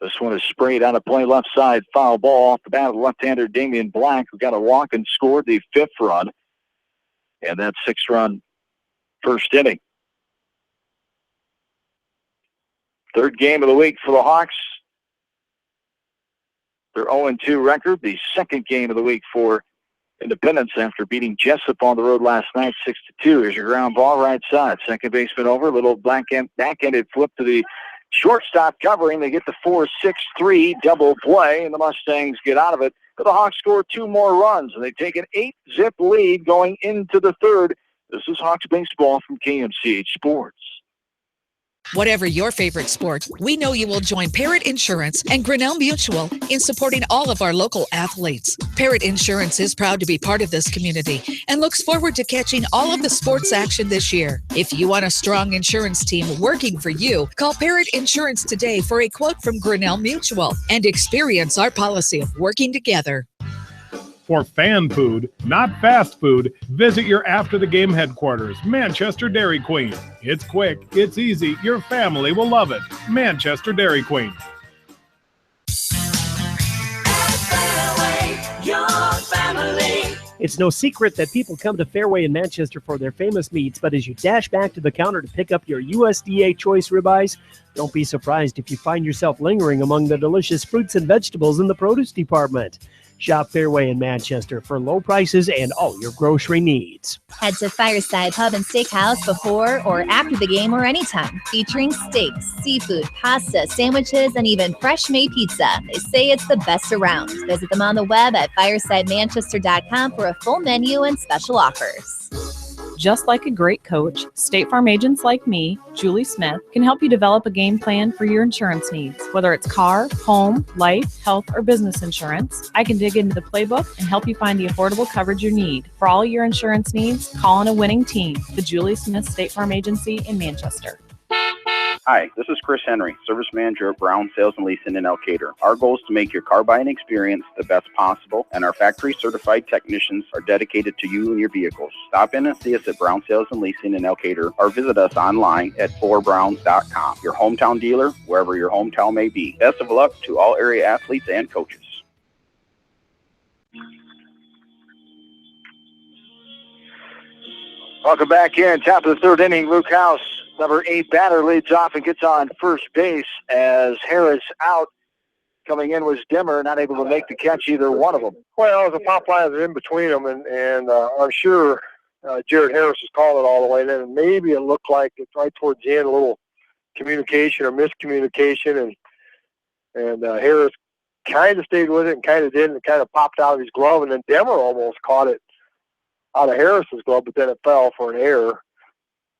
This one is sprayed on a play left side, foul ball off the bat of the left-hander Damian Black, who got a walk and scored the 5th run. And that 6-run first inning. 3rd game of the week for the Hawks. Their 0-2 record. The 2nd game of the week for Independence after beating Jessup on the road last night 6-2. Here's your ground ball right side. Second baseman over. Little back-ended flip to the shortstop covering. They get the 4-6-3 double play, and the Mustangs get out of it. But the Hawks score 2 more runs, and they take an 8-zip lead going into the 3rd. This is Hawks baseball from KMCH Sports. Whatever your favorite sport, we know you will join Parrott Insurance and Grinnell Mutual in supporting all of our local athletes. Parrott Insurance is proud to be part of this community and looks forward to catching all of the sports action this year. If you want a strong insurance team working for you, call Parrott Insurance today for a quote from Grinnell Mutual and experience our policy of working together. For fan food, not fast food, visit your after-the-game headquarters, Manchester Dairy Queen. It's quick, it's easy, your family will love it. Manchester Dairy Queen. It's no secret that people come to Fairway in Manchester for their famous meats, but as you dash back to the counter to pick up your USDA choice ribeyes, don't be surprised if you find yourself lingering among the delicious fruits and vegetables in the produce department. Shop Fairway in Manchester for low prices and all your grocery needs. Head to Fireside Pub and Steakhouse before or after the game or anytime, featuring steaks, seafood, pasta, sandwiches, and even fresh-made pizza. They say it's the best around. Visit them on the web at firesidemanchester.com for a full menu and special offers. Just like a great coach, State Farm agents like me, Julie Smith, can help you develop a game plan for your insurance needs. Whether it's car, home, life, health, or business insurance, I can dig into the playbook and help you find the affordable coverage you need. For all your insurance needs, call on a winning team. The Julie Smith State Farm Agency in Manchester. Hi, this is Chris Henry, Service Manager at Brown Sales and Leasing in Elkader. Our goal is to make your car buying experience the best possible, and our factory-certified technicians are dedicated to you and your vehicles. Stop in and see us at Brown Sales and Leasing in Elkader, or visit us online at 4browns.com. Your hometown dealer, wherever your hometown may be. Best of luck to all area athletes and coaches. Welcome back in. Top of the 3rd inning, Luke House. Number 8 batter leads off and gets on first base as Harris out. Coming in was Dimmer, not able to make the catch, either one of them. Well, the pop lines are in between them, and I'm sure Jared Harris was calling it all the way in, and maybe it looked like it's right towards the end, a little communication or miscommunication, and Harris kind of stayed with it and kind of didn't. It kind of popped out of his glove, and then Dimmer almost caught it out of Harris's glove, but then it fell for an error.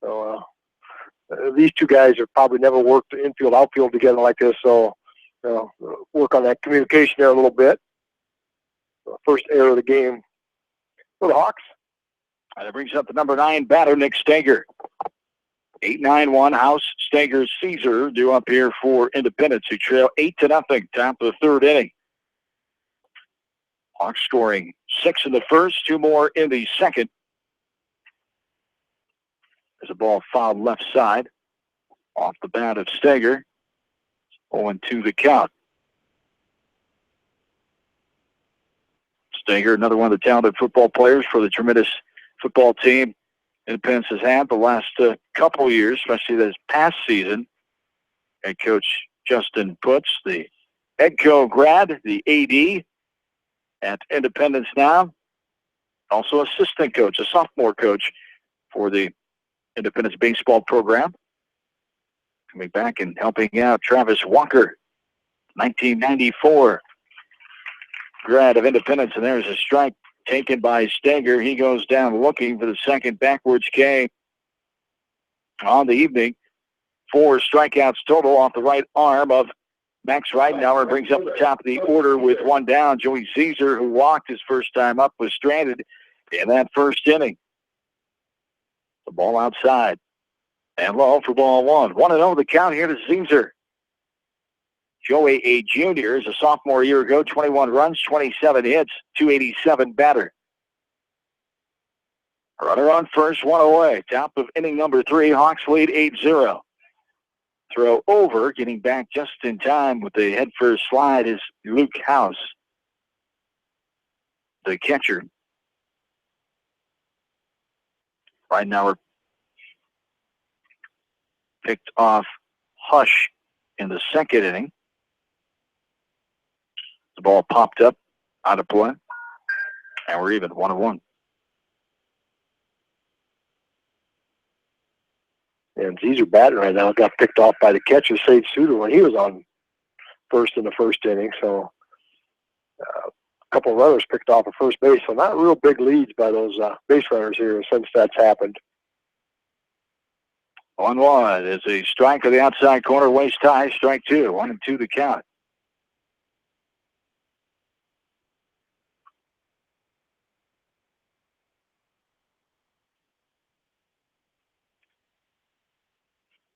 So these two guys have probably never worked infield, outfield together like this, so work on that communication there a little bit. First error of the game for the Hawks. That brings up the number 9 batter, Nick Steger. 8-9-1, House, Steger, Caesar due up here for Independence, who trail 8-0, top of the 3rd inning. Hawks scoring 6 in the first, 2 more in the second. There's a ball fouled left side off the bat of Steger. 0-2 the count. Steger, another one of the talented football players for the tremendous football team Independence has had the last couple years, especially this past season. Head coach Justin Putz, the Edco grad, the AD at Independence now. Also assistant coach, a sophomore coach for the Independence baseball program. Coming back and helping out Travis Walker, 1994 grad of Independence, and there's a strike taken by Steger. He goes down looking for the second backwards K on the evening. 4 strikeouts total off the right arm of Max Reidenauer. Brings up the top of the order with 1 down. Joey Caesar, who walked his first time up, was stranded in that first inning. The ball outside and low for ball 1. 1-0 the count here to Caesar. Joey, a junior, is a sophomore a year ago, 21 runs, 27 hits, 287 batter. Runner on first, one away. Top of inning number 3, Hawks lead 8-0. Throw over, getting back just in time with the head first slide is Luke House, the catcher. Right now we're picked off Hush in the second inning. The ball popped up, out of play, and we're even 1-1. And Caesar batting right now got picked off by the catcher, Sage Suter, when he was on first in the first inning. So a couple of runners picked off at first base. So not real big leads by those base runners here since that's happened. 1-1 is a strike to the outside corner, waist high, strike 2. 1-2 the count.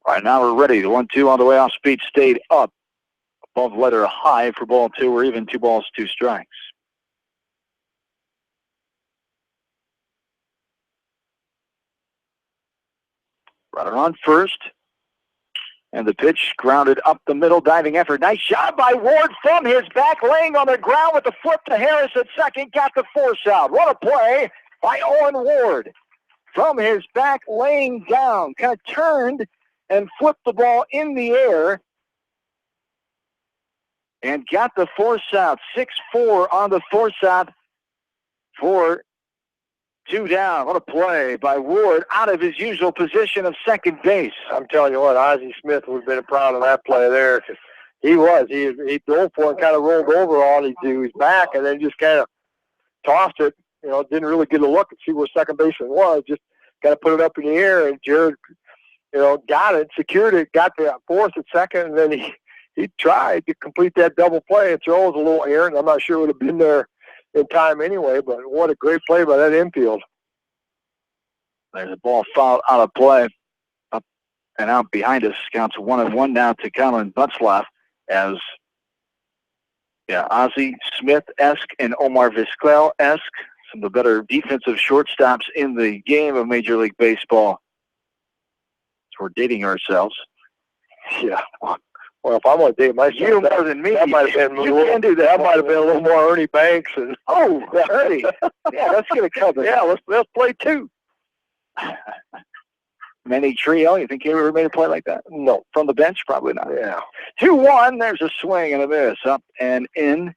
Right now we're ready. The 1-2 on the way off speed stayed up above letter high for ball 2. We're even 2 balls, 2 strikes. Runner on first. And the pitch grounded up the middle, diving effort. Nice shot by Ward from his back, laying on the ground with the flip to Harris at second. Got the force out. What a play by Owen Ward. From his back, laying down, kind of turned and flipped the ball in the air and got the force out. 6-4 on the force out for 2 down. What a play by Ward out of his usual position of second base. I'm telling you what, Ozzie Smith would have been proud of that play there. He was. He dove for it and kind of rolled over on his back and then just kind of tossed it. You know, didn't really get a look and see where second baseman was. Just kind of put it up in the air, and Jared, got it, secured it, got the fourth at second, and then he tried to complete that double play. And throw was a little errant. I'm not sure it would have been there in time anyway, but what a great play by that infield. There's a ball fouled out of play. Up and out behind us. Counts 1-1 now to Colin Butzlaff as Ozzie Smith-esque and Omar Vizquel-esque. Some of the better defensive shortstops in the game of Major League Baseball. So we're dating ourselves. Yeah. Well, if I'm going to date myself, you more than me. That might have been. You can do that. That might have been a little more Ernie Banks and. Oh, Ernie. Yeah, that's going to cover. Yeah, let's play 2. Manny Trio, you think he ever made a play like that? No. From the bench? Probably not. Yeah. 2-1. There's a swing and a miss. Up and in.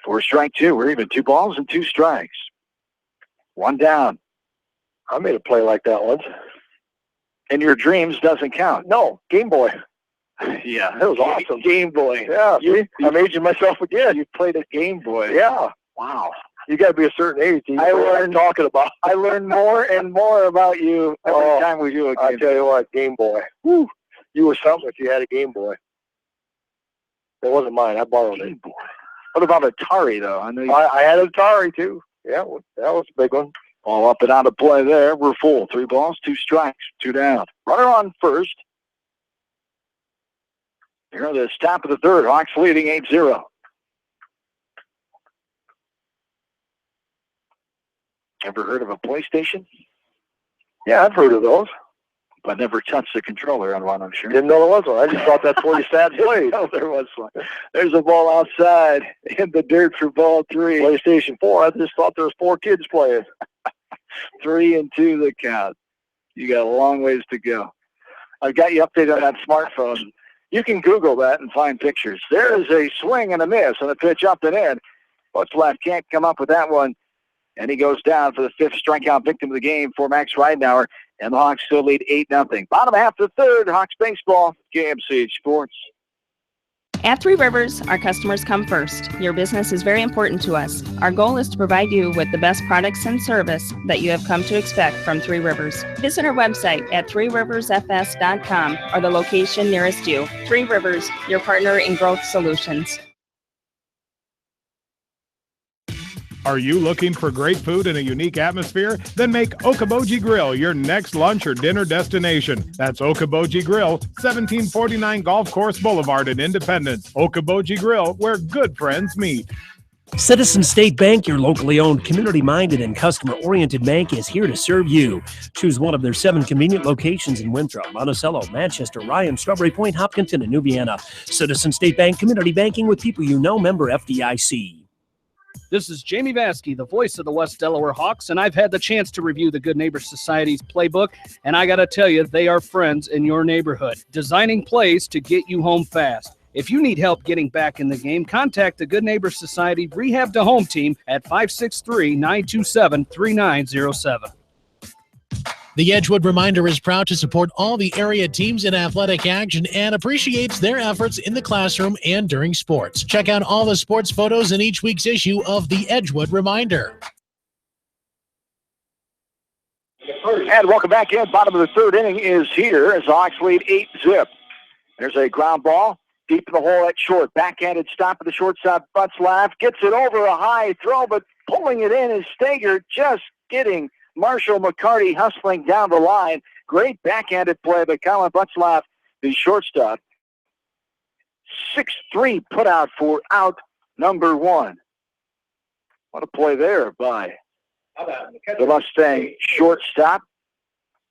For strike 2. We're even 2 balls and 2 strikes. 1 down. I made a play like that once. In your dreams doesn't count. No, Game Boy. Yeah, that was awesome. Game Boy. Yeah, I'm aging myself again. You played a Game Boy. Yeah. Wow. You got to be a certain age. I learned talking about. I learn more and more about you every time we do a Game I tell you what, Game Boy. Whew. You were something if you had a Game Boy. It wasn't mine. I borrowed it. Boy. What about Atari, though? I know I had an Atari, too. Yeah, that was a big one. All up and out of play there. We're full. 3 balls, 2 strikes, 2 down. Runner on first. Here at the top of the third. Hawks leading 8-0. Ever heard of a PlayStation? Yeah, I've heard of those. But never touched the controller on one, I'm sure. Didn't know there was one. I just thought that's where you sat and played. No, there was one. There's a ball outside in the dirt for ball 3. PlayStation 4. I just thought there was 4 kids playing. 3-2 the count. You got a long ways to go. I've got you updated on that smartphone. You can Google that and find pictures. There is a swing and a miss on the pitch up and in. Butzlaff can't come up with that one. And he goes down for the 5th strikeout victim of the game for Max Ridenauer. And the Hawks still lead 8-0. Bottom half of the third, Hawks baseball, KMCH Sports. At Three Rivers, our customers come first. Your business is very important to us. Our goal is to provide you with the best products and service that you have come to expect from Three Rivers. Visit our website at threeriversfs.com or the location nearest you. Three Rivers, your partner in growth solutions. Are you looking for great food and a unique atmosphere? Then make Okoboji Grill your next lunch or dinner destination. That's Okoboji Grill, 1749 Golf Course Boulevard in Independence. Okoboji Grill, where good friends meet. Citizen State Bank, your locally owned, community-minded, and customer-oriented bank, is here to serve you. Choose one of their 7 convenient locations in Winthrop, Monticello, Manchester, Ryan, Strawberry Point, Hopkinton, and New Vienna. Citizen State Bank, community banking with people you know, member FDIC. This is Jamie Vaskey, the voice of the West Delaware Hawks, and I've had the chance to review the Good Neighbor Society's playbook, and I got to tell you, they are friends in your neighborhood, designing plays to get you home fast. If you need help getting back in the game, contact the Good Neighbor Society Rehab to Home team at 563-927-3907. The Edgewood Reminder is proud to support all the area teams in athletic action and appreciates their efforts in the classroom and during sports. Check out all the sports photos in each week's issue of the Edgewood Reminder. And welcome back in. Bottom of the third inning is here as the Hawks lead 8-zip. There's a ground ball deep in the hole at short. Backhanded stop at the shortstop. Butzlaff gets it over a high throw, but pulling it in is Stager, just getting Marshall McCarty hustling down the line. Great backhanded play by Colin Butzlaff, the shortstop. 6-3 put out for out number 1. What a play there by the Mustang shortstop.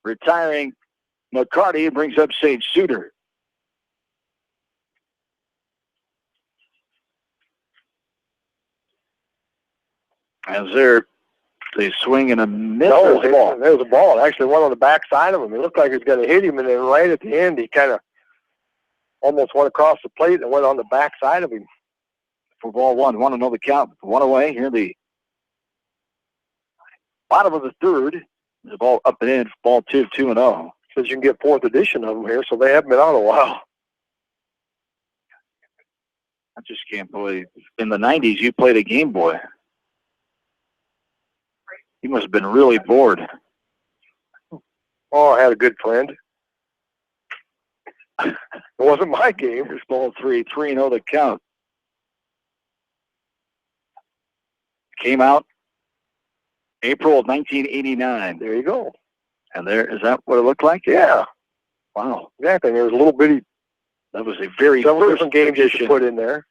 Retiring McCarty brings up Sage Suter. As they swing and a miss. No, there was a ball. It actually went on the backside of him. It looked like he was going to hit him, and then right at the end, he kind of almost went across the plate and went on the backside of him. For ball 1, 1-0 the count. 1 away. Here the bottom of the third. The ball up and in for ball 2, 2-0. Says you can get 4th edition of them here, so they haven't been out a while. I just can't believe. In the 90s, you played a Game Boy. He must have been really bored. Oh, I had a good friend. It wasn't my game. Here's ball 3, 3-0 the count. Came out April of 1989. There you go. And is that what it looked like? Yeah. Wow. Exactly. There was a little bitty. That was a very several first different games you edition. could put in there.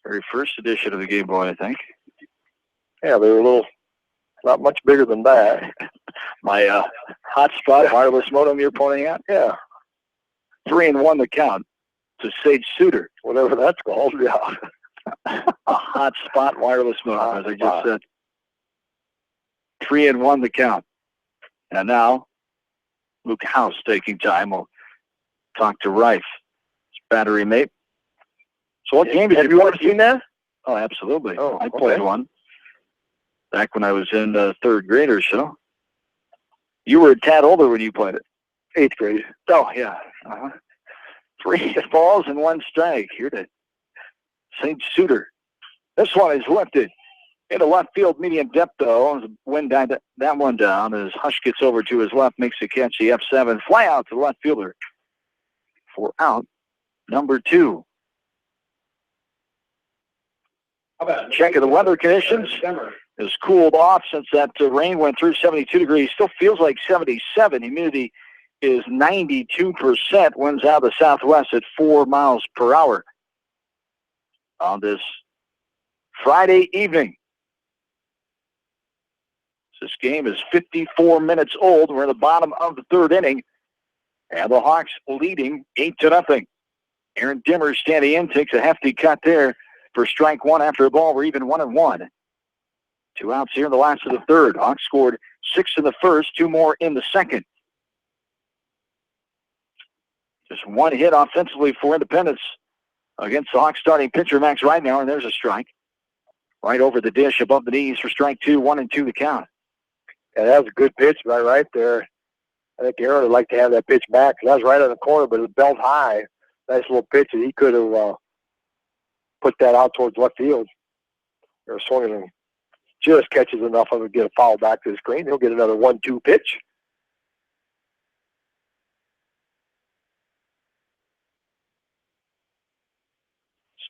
Very first edition of the Game Boy, I think. Yeah, they were a little, not much bigger than that. My hotspot wireless modem you're pointing at? Yeah. 3-1 the count to Sage Suter. Whatever that's called, yeah. A hotspot wireless modem, as I just said. 3-1 the count. And now, Luke House taking time. We'll talk to Rife, his battery mate. So what game have you ever seen that? Oh, absolutely. Oh, I played one back when I was in 3rd grade or so. You were a tad older when you played it. 8th grade. Oh, yeah. 3 balls and 1 strike. Here to St. Suter. This one is lifted into left field, medium depth, though. Wind died that one down as Hush gets over to his left, makes a catch. The F7 fly out to the left fielder for out number 2. Check of the weather conditions. Has cooled off since that rain went through. 72 degrees. Still feels like 77. Humidity is 92%. Winds out of the southwest at 4 miles per hour. On this Friday evening. This game is 54 minutes old. We're in the bottom of the 3rd inning. And the Hawks leading 8-0. Aaron Dimmer standing in, takes a hefty cut there for strike 1 after a ball. We're even 1-1. 2 outs here in the last of the 3rd. Hawks scored 6 in the first, 2 more in the second. Just 1 hit offensively for Independence against the Hawks starting pitcher Max Ridenauer, and there's a strike. Right over the dish, above the knees for strike 2, 1-2 the count. Yeah, that was a good pitch right there. I think Aaron would like to have that pitch back. That was right on the corner, but it was belt high. Nice little pitch, and he could have put that out towards left field. Or swinging and just catches enough of it to get a foul back to the screen. He'll get another 1-2 pitch.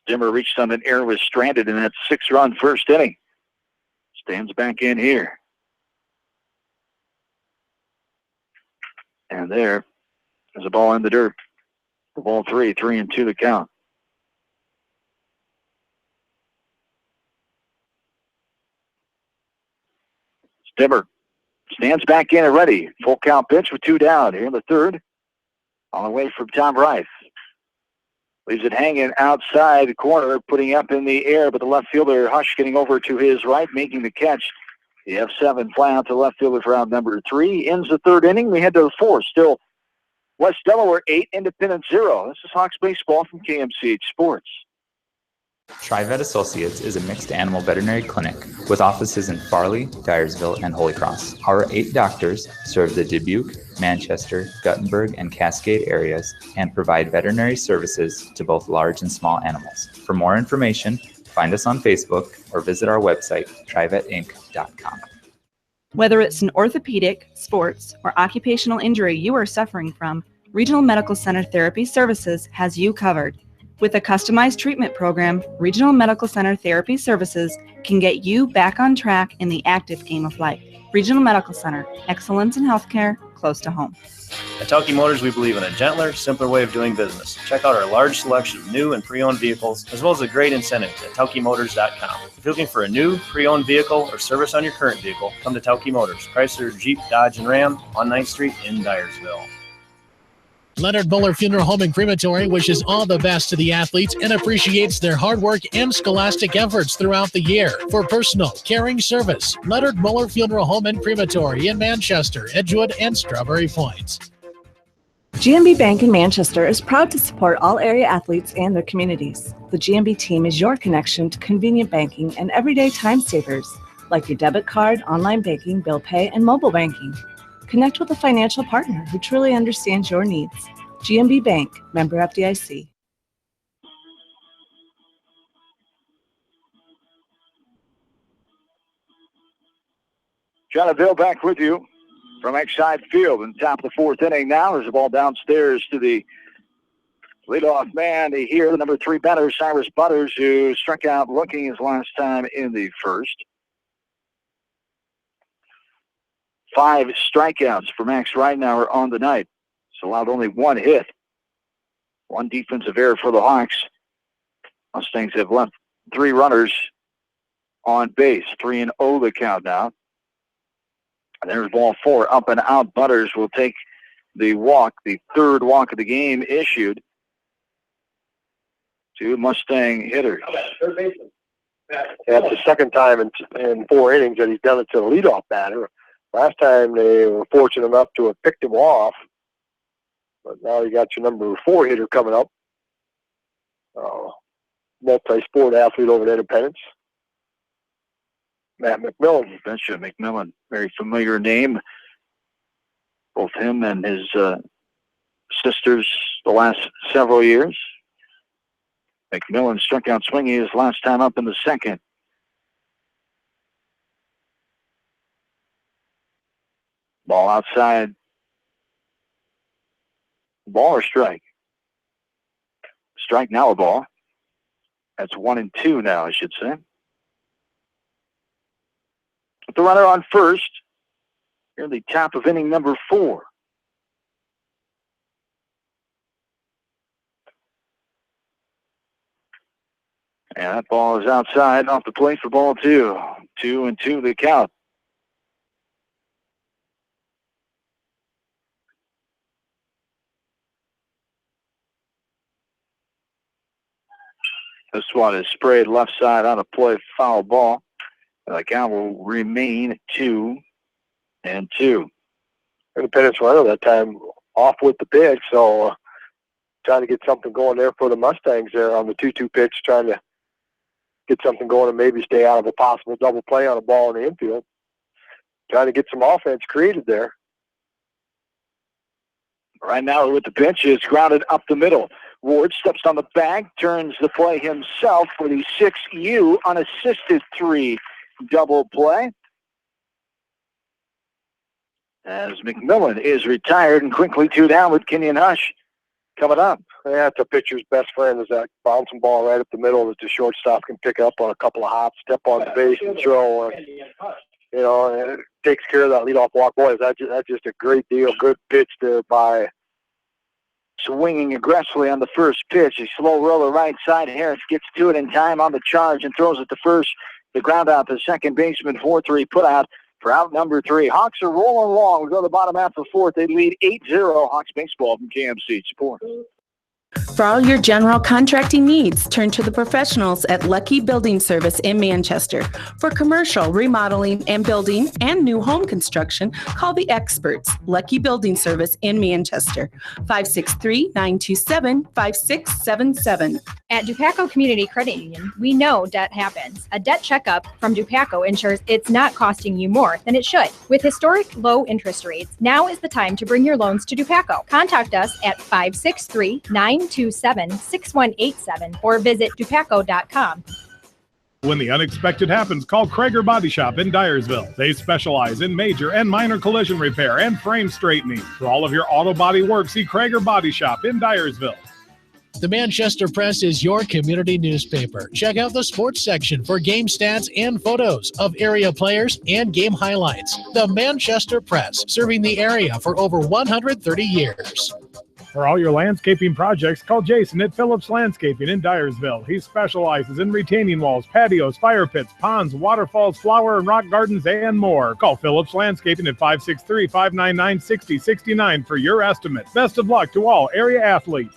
Dimmer reached on an error, was stranded in that 6-run first inning. Stands back in here. And there is a ball in the dirt. The ball 3-2 the count. Stimmer stands back in and ready. Full count pitch with 2 down here in the third. On the way from Tom Rice. Leaves it hanging outside the corner, putting up in the air, but the left fielder, Hush, getting over to his right, making the catch. The F7 fly out to left fielder for out number 3. Ends the third inning. We head to the fourth. Still West Delaware 8, Independent 0. This is Hawks baseball from KMCH Sports. TriVet Associates is a mixed animal veterinary clinic with offices in Farley, Dyersville, and Holy Cross. Our 8 doctors serve the Dubuque, Manchester, Guttenberg, and Cascade areas and provide veterinary services to both large and small animals. For more information, find us on Facebook or visit our website, trivetinc.com. Whether it's an orthopedic, sports, or occupational injury you are suffering from, Regional Medical Center Therapy Services has you covered. With a customized treatment program, Regional Medical Center Therapy Services can get you back on track in the active game of life. Regional Medical Center, excellence in healthcare, close to home. At Tauke Motors, we believe in a gentler, simpler way of doing business. Check out our large selection of new and pre-owned vehicles, as well as a great incentive at TaukeMotors.com. If you're looking for a new, pre-owned vehicle or service on your current vehicle, come to Tauke Motors, Chrysler, Jeep, Dodge, and Ram on 9th Street in Dyersville. Leonard Muller Funeral Home and Crematory wishes all the best to the athletes and appreciates their hard work and scholastic efforts throughout the year. For personal, caring service, Leonard Muller Funeral Home and Crematory in Manchester, Edgewood, and Strawberry Points. GMB Bank in Manchester is proud to support all area athletes and their communities. The GMB team is your connection to convenient banking and everyday time savers, like your debit card, online banking, bill pay, and mobile banking. Connect with a financial partner who truly understands your needs. GMB Bank, member FDIC. John and Bill back with you from Exide Field in top of the fourth inning now. There's a ball downstairs to the leadoff man here, the number 3 batter, Cyrus Butters, who struck out looking his last time in the first. 5 strikeouts for Max Ridenauer on the night. He's allowed only 1 hit. 1 defensive error for the Hawks. Mustangs have left 3 runners on base. 3-0 the count now. And there's ball 4 up and out. Butters will take the walk, the 3rd walk of the game issued to Mustang hitters. That's the second time in 4 innings that he's done it to the leadoff batter. Last time they were fortunate enough to have picked him off, but now you got your number 4 hitter coming up. Multi-sport athlete over at Independence. Matt McMillan. Benja McMillan, very familiar name. Both him and his sisters the last several years. McMillan struck out swinging his last time up in the second. Ball outside. Ball or strike? Strike now, a ball. That's 1-2 now, I should say. With the runner on first, here in the top of inning number 4. And that ball is outside off the plate for ball 2. 2-2 the count. This one is sprayed left side on a play, foul ball. The count will remain 2-2. Independence runner that time off with the pitch, so trying to get something going there for the Mustangs there on the 2-2 pitch, trying to get something going and maybe stay out of a possible double play on a ball in the infield. Trying to get some offense created there. Right now with the pitch is grounded up the middle. Ward steps on the bag, turns the play himself for the 6U unassisted 3 double play. As McMillan is retired and quickly 2 down with Kenyon Hush coming up. Yeah, it's a pitcher's best friend is that bouncing ball right up the middle that the shortstop can pick up on a couple of hops, step on the base and throw. And it takes care of that leadoff walk. Boy, that's just a great deal. Good pitch there by. Swinging aggressively on the first pitch. A slow roller right side. Harris gets to it in time on the charge and throws it to first. The ground out to second baseman. 4-3 put out for out number 3. Hawks are rolling along. We go to the bottom half of the fourth. They lead 8-0. Hawks baseball from KMC Support. For all your general contracting needs, turn to the professionals at Lucky Building Service in Manchester. For commercial, remodeling, and building and new home construction, call the experts, Lucky Building Service in Manchester, 563-927-5677. At Dupaco Community Credit Union, we know debt happens. A debt checkup from Dupaco ensures it's not costing you more than it should. With historic low interest rates, now is the time to bring your loans to Dupaco. Contact us at 563-927-6187 or visit dupaco.com. When the unexpected happens, call Krager Body Shop in Dyersville. They specialize in major and minor collision repair and frame straightening. For all of your auto body work, see Krager Body Shop in Dyersville. The Manchester Press is your community newspaper. Check out the sports section for game stats and photos of area players and game highlights. The Manchester Press, serving the area for over 130 years. For all your landscaping projects, call Jason at Phillips Landscaping in Dyersville. He specializes in retaining walls, patios, fire pits, ponds, waterfalls, flower and rock gardens, and more. Call Phillips Landscaping at 563-599-6069 for your estimate. Best of luck to all area athletes.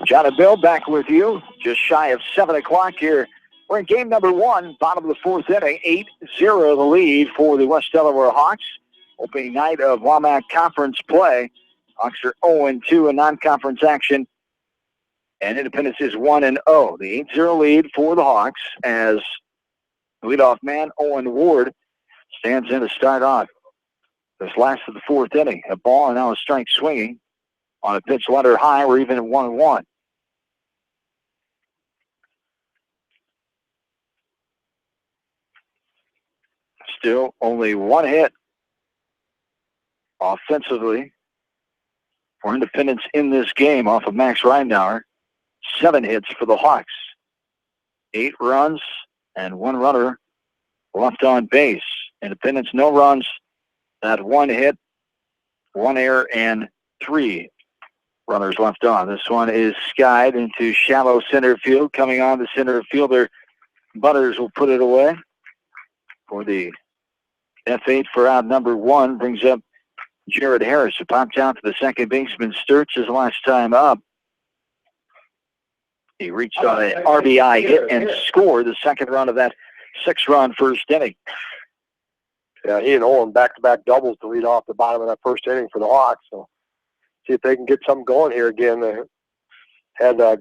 John and Bill back with you, just shy of 7 o'clock here. We're in game number 1, bottom of the fourth inning, 8-0 the lead for the West Delaware Hawks. Opening night of WAMAC Conference play. Hawks are 0-2 in non-conference action. And Independence is 1-0. The 8-0 lead for the Hawks as leadoff man Owen Ward stands in to start off this last of the fourth inning. A ball and now a strike swinging on a pitch letter high. We're even at 1-1. Still only one hit offensively for Independence in this game off of Max Reinauer. 7 hits for the Hawks. 8 runs and 1 runner left on base. Independence, no runs, that 1 hit, 1 error, and 3 runners left on. This one is skied into shallow center field. Coming on the center fielder, Butters will put it away for the F8 for out number 1. Brings up Jared Harris, who popped out to the second baseman Sturts his last time up. He reached on an RBI hit and scored the second run of that 6-run first inning. Yeah, he and Owen back-to-back doubles to lead off the bottom of that first inning for the Hawks. So see if they can get something going here again. They had a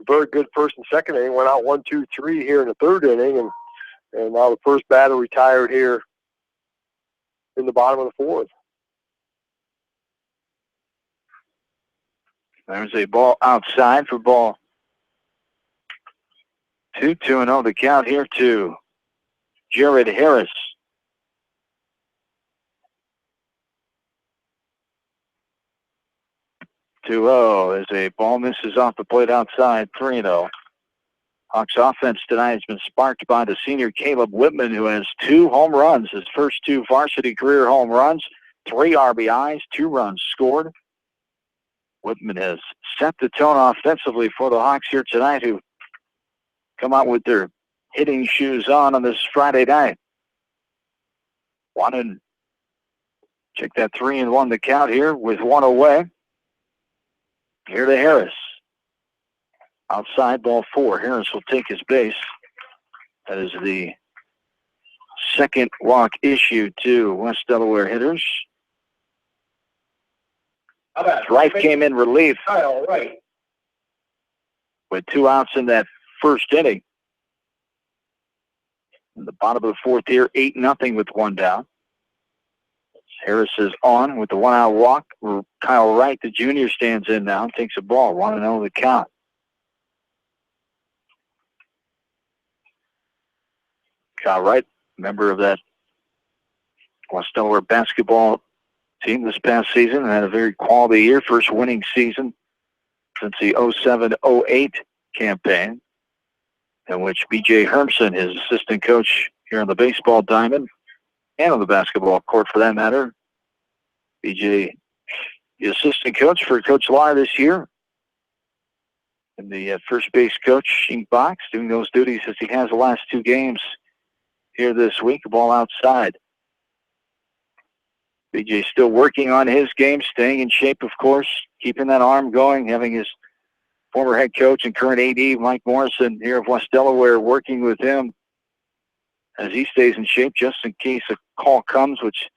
very good first and second inning, went out 1-2-3 here in the third inning, and now the first batter retired here in the bottom of the fourth. There's a ball outside for ball 2. 2-0 the count here to Jared Harris. 2-0 as a ball misses off the plate outside. 3-0. Hawks offense tonight has been sparked by the senior Caleb Whitman, who has 2 home runs, his first 2 varsity career home runs, 3 RBIs, 2 runs scored. Whitman has set the tone offensively for the Hawks here tonight, who come out with their hitting shoes on this Friday night. Wanted check that 3-1 the count here with 1 away. Here to Harris. Outside ball 4. Harris will take his base. That is the second walk issued to West Delaware hitters. Reif came in relief with 2 outs in that first inning. In the bottom of the fourth here, 8-0 with 1 down. Harris is on with the 1-out walk. Kyle Wright, the junior, stands in now and takes a ball. 1-0 the count. Kyle Wright, member of that West Delaware basketball team this past season had a very quality year, first winning season since the 07-08 campaign, in which B.J. Hermson, his assistant coach here on the baseball diamond and on the basketball court for that matter. B.J., the assistant coach for Coach Lyle this year, and the first base coaching box, doing those duties as he has the last two games here this week. Ball outside. BJ still working on his game, staying in shape, of course, keeping that arm going, having his former head coach and current AD, Mike Morrison, here of West Delaware, working with him as he stays in shape just in case a call comes, which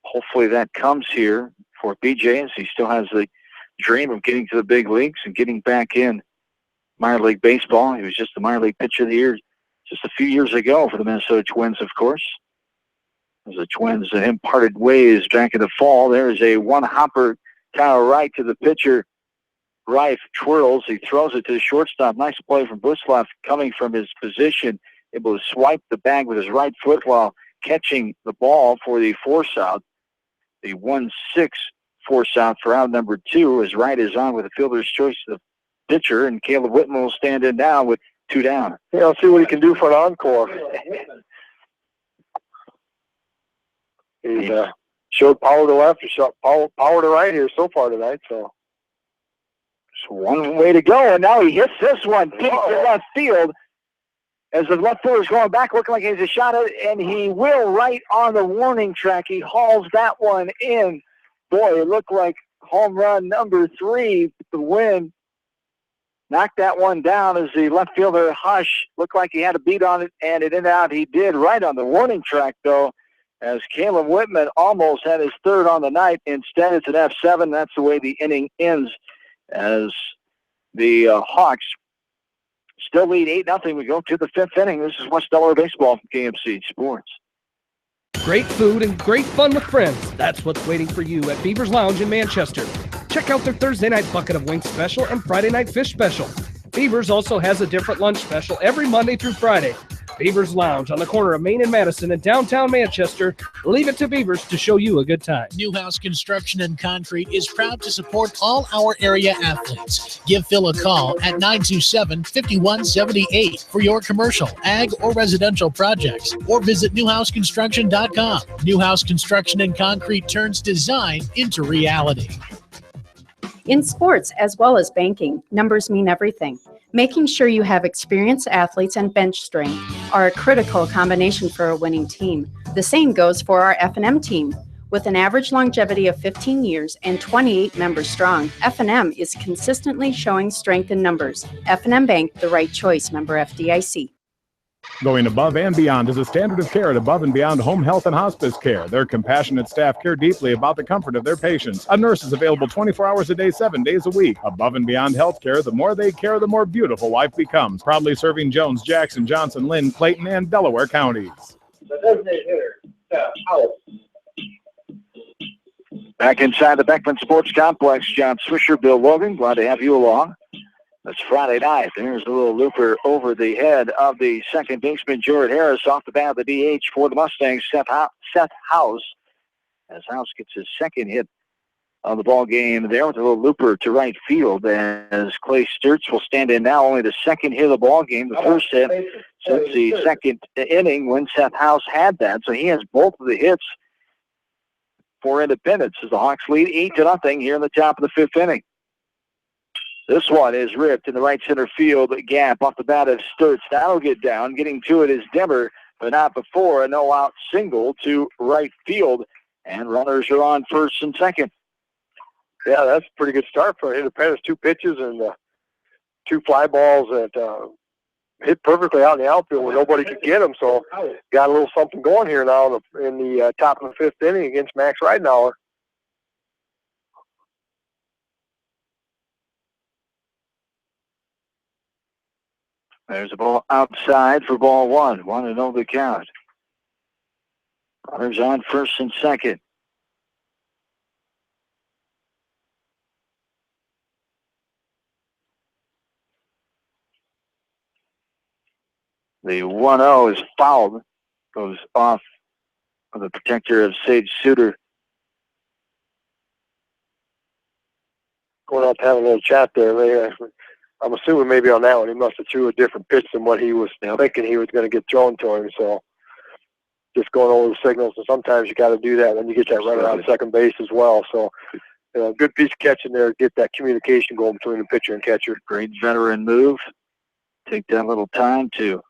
hopefully that comes here for BJ, as he still has the dream of getting to the big leagues and getting back in minor league baseball. He was just the minor league pitcher of the year just a few years ago for the Minnesota Twins, of course. As the Twins and him parted ways back in the fall, there is a one-hopper kind of right to the pitcher. Reif twirls. He throws it to the shortstop. Nice play from Buslav coming from his position, able to swipe the bag with his right foot while catching the ball for the force out. The 1-6 force out for out number 2. His right is on with a fielder's choice of pitcher, and Caleb Whitman will stand in now with 2 down. Yeah, I'll see what he can do for an encore. He's showed power to left, showed power to right here so far tonight. So it's one way to go, and now he hits this one deep to left field. As the left fielder is going back, looking like he has a shot at it, and he will right on the warning track. He hauls that one in. Boy, it looked like home run number 3 to win. Knocked that one down as the left fielder, Hush, looked like he had a beat on it, and it in and out he did right on the warning track, though, as Caleb Whitman almost had his 3rd on the night. Instead, it's an F7. That's the way the inning ends, as the Hawks still lead 8-0. We go to the 5th inning. This is West Delaware Baseball from KMC Sports. Great food and great fun with friends. That's what's waiting for you at Beaver's Lounge in Manchester. Check out their Thursday night bucket of wings special and Friday night fish special. Beaver's also has a different lunch special every Monday through Friday. Beaver's Lounge on the corner of Main and Madison in downtown Manchester. Leave it to Beaver's to show you a good time. Newhouse Construction and Concrete is proud to support all our area athletes. Give Phil a call at 927-5178 for your commercial, ag, or residential projects, or visit newhouseconstruction.com. Newhouse Construction and Concrete turns design into reality. In sports as well as banking, numbers mean everything. Making sure you have experienced athletes and bench strength are a critical combination for a winning team. The same goes for our F&M team. With an average longevity of 15 years and 28 members strong, F&M is consistently showing strength in numbers. F&M Bank, the right choice, member FDIC. Going above and beyond is a standard of care at Above and Beyond Home Health and Hospice Care. Their compassionate staff care deeply about the comfort of their patients. A nurse is available 24 hours a day, 7 days a week. Above and Beyond Healthcare, the more they care, the more beautiful life becomes. Proudly serving Jones, Jackson, Johnson, Lynn, Clayton, and Delaware counties. Back inside the Beckman Sports Complex, John Swisher, Bill Logan, glad to have you along. It's Friday night. There's a little looper over the head of the second baseman, Jared Harris, off the bat of the DH for the Mustangs, Seth House. As House gets his second hit on the ball game there with a little looper to right field, as Clay Sturts will stand in now. Only the second hit of the ball game, the first hit since the second inning when Seth House had that. So he has both of the hits for Independence as the Hawks lead 8-0 here in the top of the 5th inning. This one is ripped in the right center field gap off the bat of Sturts. That'll get down. Getting to it is Demmer, but not before a no-out single to right field. And runners are on first and second. Yeah, that's a pretty good start for Independence. 2 pitches and 2 fly balls that hit perfectly out in the outfield where nobody could get them. So got a little something going here now in the top of the 5th inning against Max Reidenauer. There's a ball outside for ball 1. 1-0 the count. Runners on first and second. The 1-0 is fouled. Goes off the protector of Sage Suter. Going out to have a little chat there. I'm assuming maybe on that one he must have threw a different pitch than what he was thinking he was going to get thrown to him. So just going over the signals, and sometimes you got to do that when you get that runner on second base as well. So good piece of catching there, get that communication going between the pitcher and catcher. Great veteran move. Take that little time to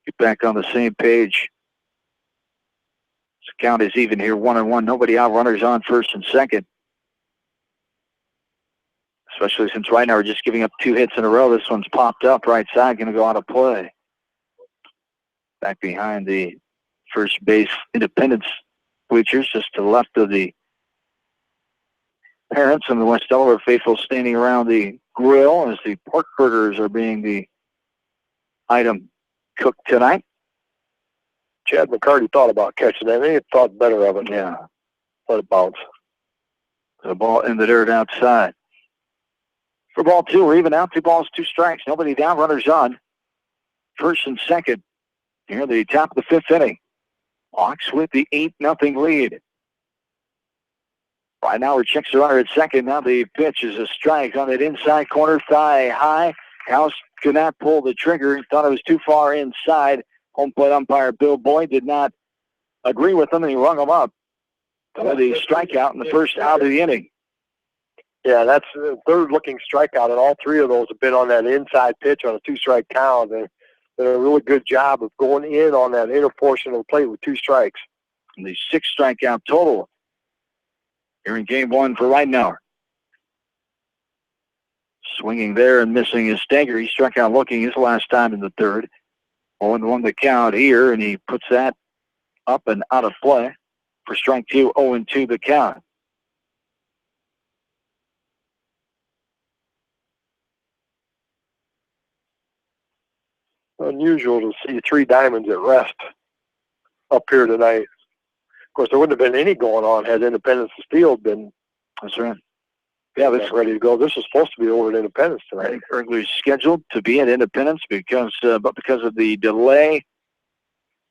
get back on the same page. The count is even here, 1-1. Nobody out. Runners on first and second. Especially since right now we're just giving up 2 hits in a row. This one's popped up right side, going to go out of play. Back behind the first base Independence bleachers, just to the left of the parents and the West Delaware faithful standing around the grill as the pork burgers are being the item cooked tonight. Chad McCarty thought about catching that. He thought better of it. Yeah. Let it bounce. The ball in the dirt outside. For ball 2, we're even out. 2 balls, 2 strikes. Nobody down. Runners on. First and second. Here at the top of the 5th inning. Hawks with the 8-0 lead. Right now, we're checks the runner at second. Now the pitch is a strike on that inside corner, thigh high. House could not pull the trigger. He thought it was too far inside. Home plate umpire Bill Boyd did not agree with him, and he rung him up with the strikeout in the first out of the inning. Yeah, that's the third looking strikeout, and all 3 of those have been on that inside pitch on a 2-strike count. They're a really good job of going in on that inner portion of the plate with 2 strikes. And the 6 strikeout total here in game 1 for Ridenour. Swinging there and missing his stagger. He struck out looking his last time in the 3rd. 0-1 the count here, and he puts that up and out of play for strike 2, 0-2 the count. Unusual to see 3 diamonds at rest up here tonight. Of course, there wouldn't have been any going on had Independence Field been. That's right. Yeah, this ready to go. This was supposed to be over at Independence tonight. Originally scheduled to be at Independence because of the delay,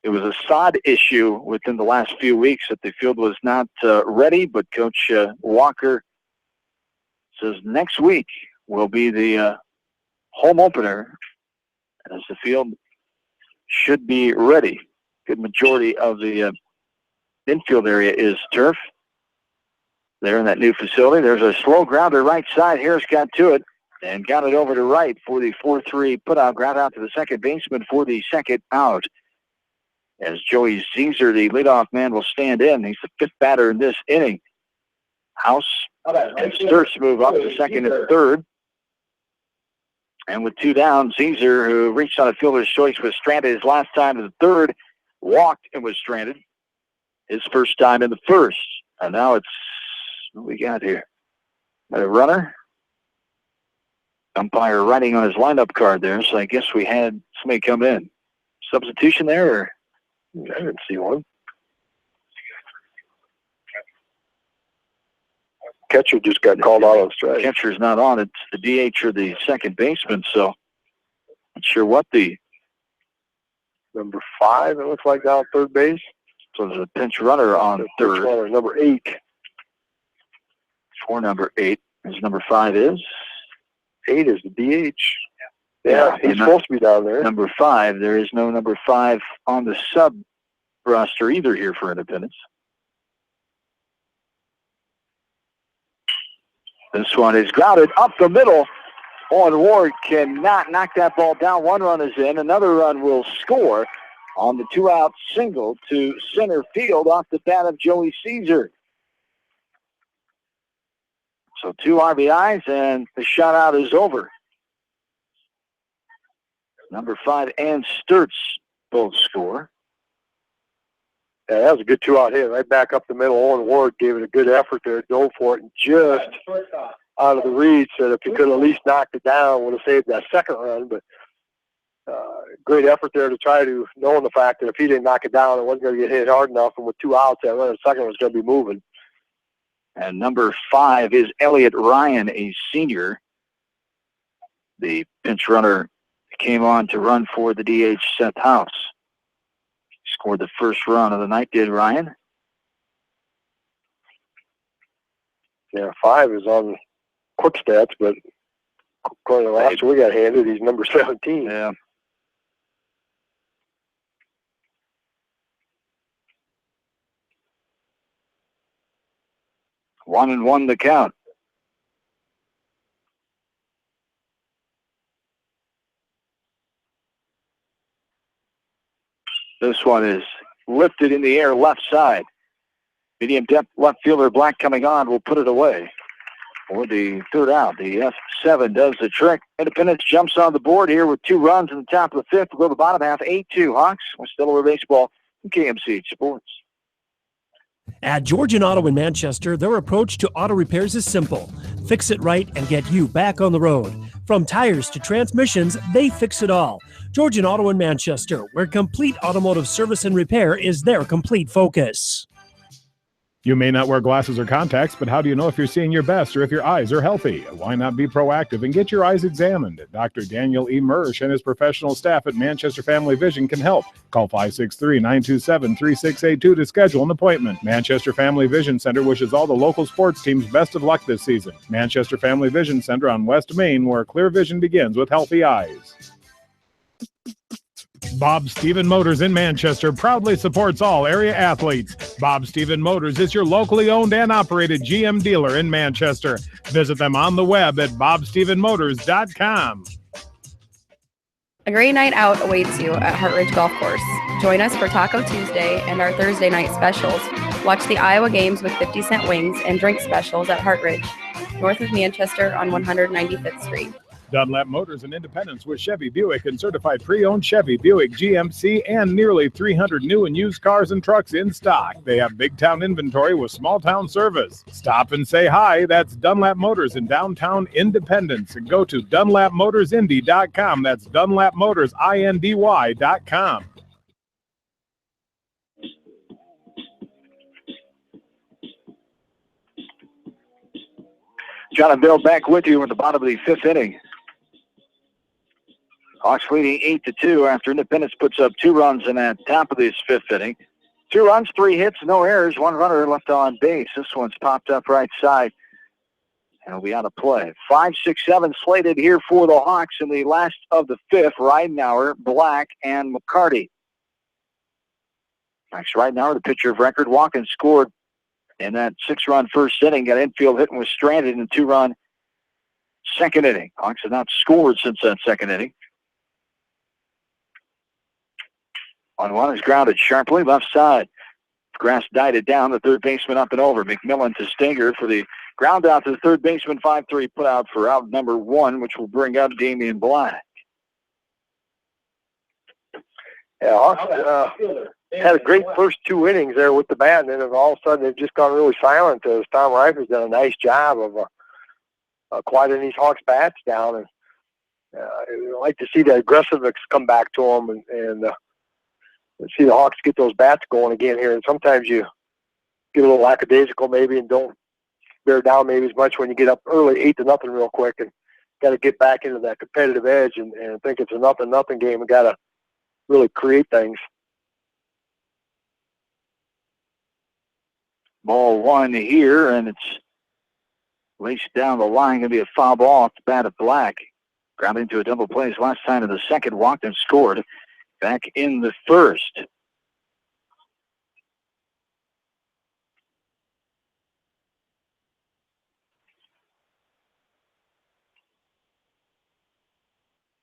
it was a sod issue within the last few weeks that the field was not ready. But Coach Walker says next week will be the home opener, as the field should be ready. Good majority of the infield area is turf. There in that new facility, there's a slow grounder right side. Harris got to it and got it over to right for the 4-3 put-out. Ground out to the second baseman for the second out. As Joey Zizer, the leadoff man, will stand in. He's the 5th batter in this inning. House and Sturts move up to second and third. And with 2 down, Zizer, who reached on a fielder's choice, was stranded his last time in the 3rd, walked and was stranded his first time in the 1st. And now it's, what we got here? Got a runner. Umpire writing on his lineup card there, so I guess we had somebody come in. Substitution there, or? I didn't see one. Catcher just got called out on strike. Catcher's not on. It's the DH or the second baseman, so not sure what the... Number 5, it looks like, down third base. So there's a pinch runner on third. Runner, number 8. For number 8. His number 5 is? 8 is the DH. Yeah, he's supposed to be down there. Number 5. There is no number 5 on the sub roster either here for Independence. This one is grounded up the middle. Owen Ward cannot knock that ball down. 1 run is in. Another run will score on the 2-out single to center field off the bat of Joey Caesar. So 2 RBIs, and the shutout is over. Number 5 and Sturts both score. Yeah, that was a good 2-out hit right back up the middle. Owen Ward gave it a good effort there, dove for it, and just out of the reach said if he could at least knocked it down, would have saved that second run. But great effort there to try to, knowing the fact that if he didn't knock it down, it wasn't going to get hit hard enough, and with 2 outs, that run, the second was going to be moving. And number 5 is Elliott Ryan, a senior. The pinch runner came on to run for the DH Seth House. Scored the first run of the night, did Ryan? Yeah, 5 is on quick stats, but according to the last we got handed, he's number 17. Yeah. One and one the count. This one is lifted in the air left side. Medium depth left fielder Black coming on will put it away for the third out. The F7 does the trick. Independence jumps on the board here with 2 runs in the top of the fifth. We'll go to the bottom half, 8-2 Hawks. West Delaware Baseball from KMCH Sports. At Georgian Auto in Manchester, their approach to auto repairs is simple. Fix it right and get you back on the road. From tires to transmissions, they fix it all. Georgian Auto in Manchester, where complete automotive service and repair is their complete focus. You may not wear glasses or contacts, but how do you know if you're seeing your best or if your eyes are healthy? Why not be proactive and get your eyes examined? Dr. Daniel E. Mursh and his professional staff at Manchester Family Vision can help. Call 563-927-3682 to schedule an appointment. Manchester Family Vision Center wishes all the local sports teams best of luck this season. Manchester Family Vision Center on West Main, where clear vision begins with healthy eyes. Bob Stephen Motors in Manchester proudly supports all area athletes. Bob Stephen Motors is your locally owned and operated GM dealer in Manchester. Visit them on the web at bobstephenmotors.com. A great night out awaits you at Hartridge Golf Course. Join us for Taco Tuesday and our Thursday night specials. Watch the Iowa games with 50-cent wings and drink specials at Hartridge, north of Manchester on 195th Street. Dunlap Motors in Independence with Chevy Buick and certified pre-owned Chevy, Buick, GMC, and nearly 300 new and used cars and trucks in stock. They have big town inventory with small town service. Stop and say hi. That's Dunlap Motors in downtown Independence. And go to DunlapMotorsIndy.com. That's DunlapMotorsIndy.com. John and Bill back with you at the bottom of the fifth inning. Hawks leading 8-2 after Independence puts up 2 runs in that top of this fifth inning. 2 runs, 3 hits, no errors, 1 runner left on base. This one's popped up right side and will be out of play. 5, 6, 7 slated here for the Hawks in the last of the fifth. Ridenauer, Black, and McCarty. Max Ridenauer, the pitcher of record. Watkins scored in that 6-run first inning, got infield hit and was stranded in a 2-run second inning. Hawks have not scored since that second inning. 1-1 is grounded sharply left side. Grass died it down. The third baseman up and over. McMillan to Stinger for the ground out to the third baseman. 5-3 put out for out number 1, which will bring up Damian Black. Yeah, Hawks had a great first 2 innings there with the bat, and then all of a sudden they've just gone really silent. Tom Reifer's done a nice job of quieting these Hawks bats down, and I'd like to see the aggressiveness come back to them and see the Hawks get those bats going again here. And sometimes you get a little lackadaisical maybe and don't bear down maybe as much when you get up early 8-0 real quick, and got to get back into that competitive edge and think it's a 0-0 game and got to really create things. Ball 1 here, and it's laced down the line. Going to be a foul ball off the bat of Black. Ground into a double play his last time in the second, walked and scored back in the first.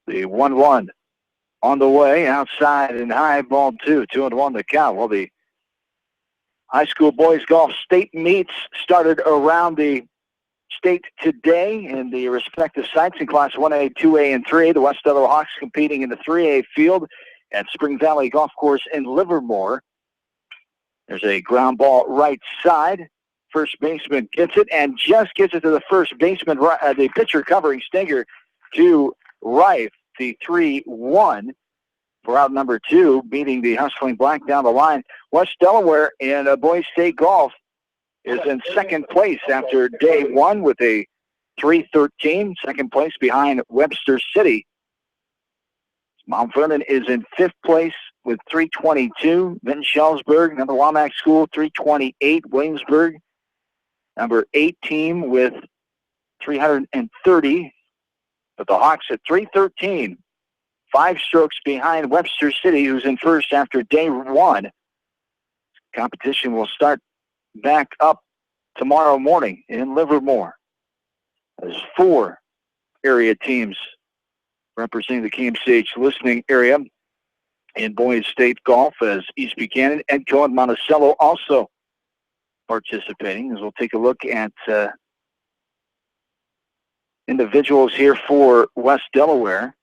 The 1-1 on the way, outside and high, ball 2, 2-1 the count. Well, the high school boys golf state meets started around the state today in the respective sites in Class 1A, 2A, and 3A. The West Delaware Hawks competing in the 3A field at Spring Valley Golf Course in Livermore. There's a ground ball right side. First baseman gets it and just gets it to the first baseman, the pitcher covering Stinger to Rife, the 3-1 for out number 2, beating the hustling Black down the line. West Delaware in boys state golf is in second place after day 1 with a 3-13, second place behind Webster City. Mount Vernon is in 5th place with 322. Then Schellsburg, number Womack School, 328. Williamsburg, number 8 team with 330. But the Hawks at 313. 5 strokes behind Webster City, who's in first after day 1. Competition will start back up tomorrow morning in Livermore. There's 4 area teams representing the KMCH listening area in Boys State Golf, as East Buchanan, Edco, and Monticello also participating. As we'll take a look at individuals here for West Delaware.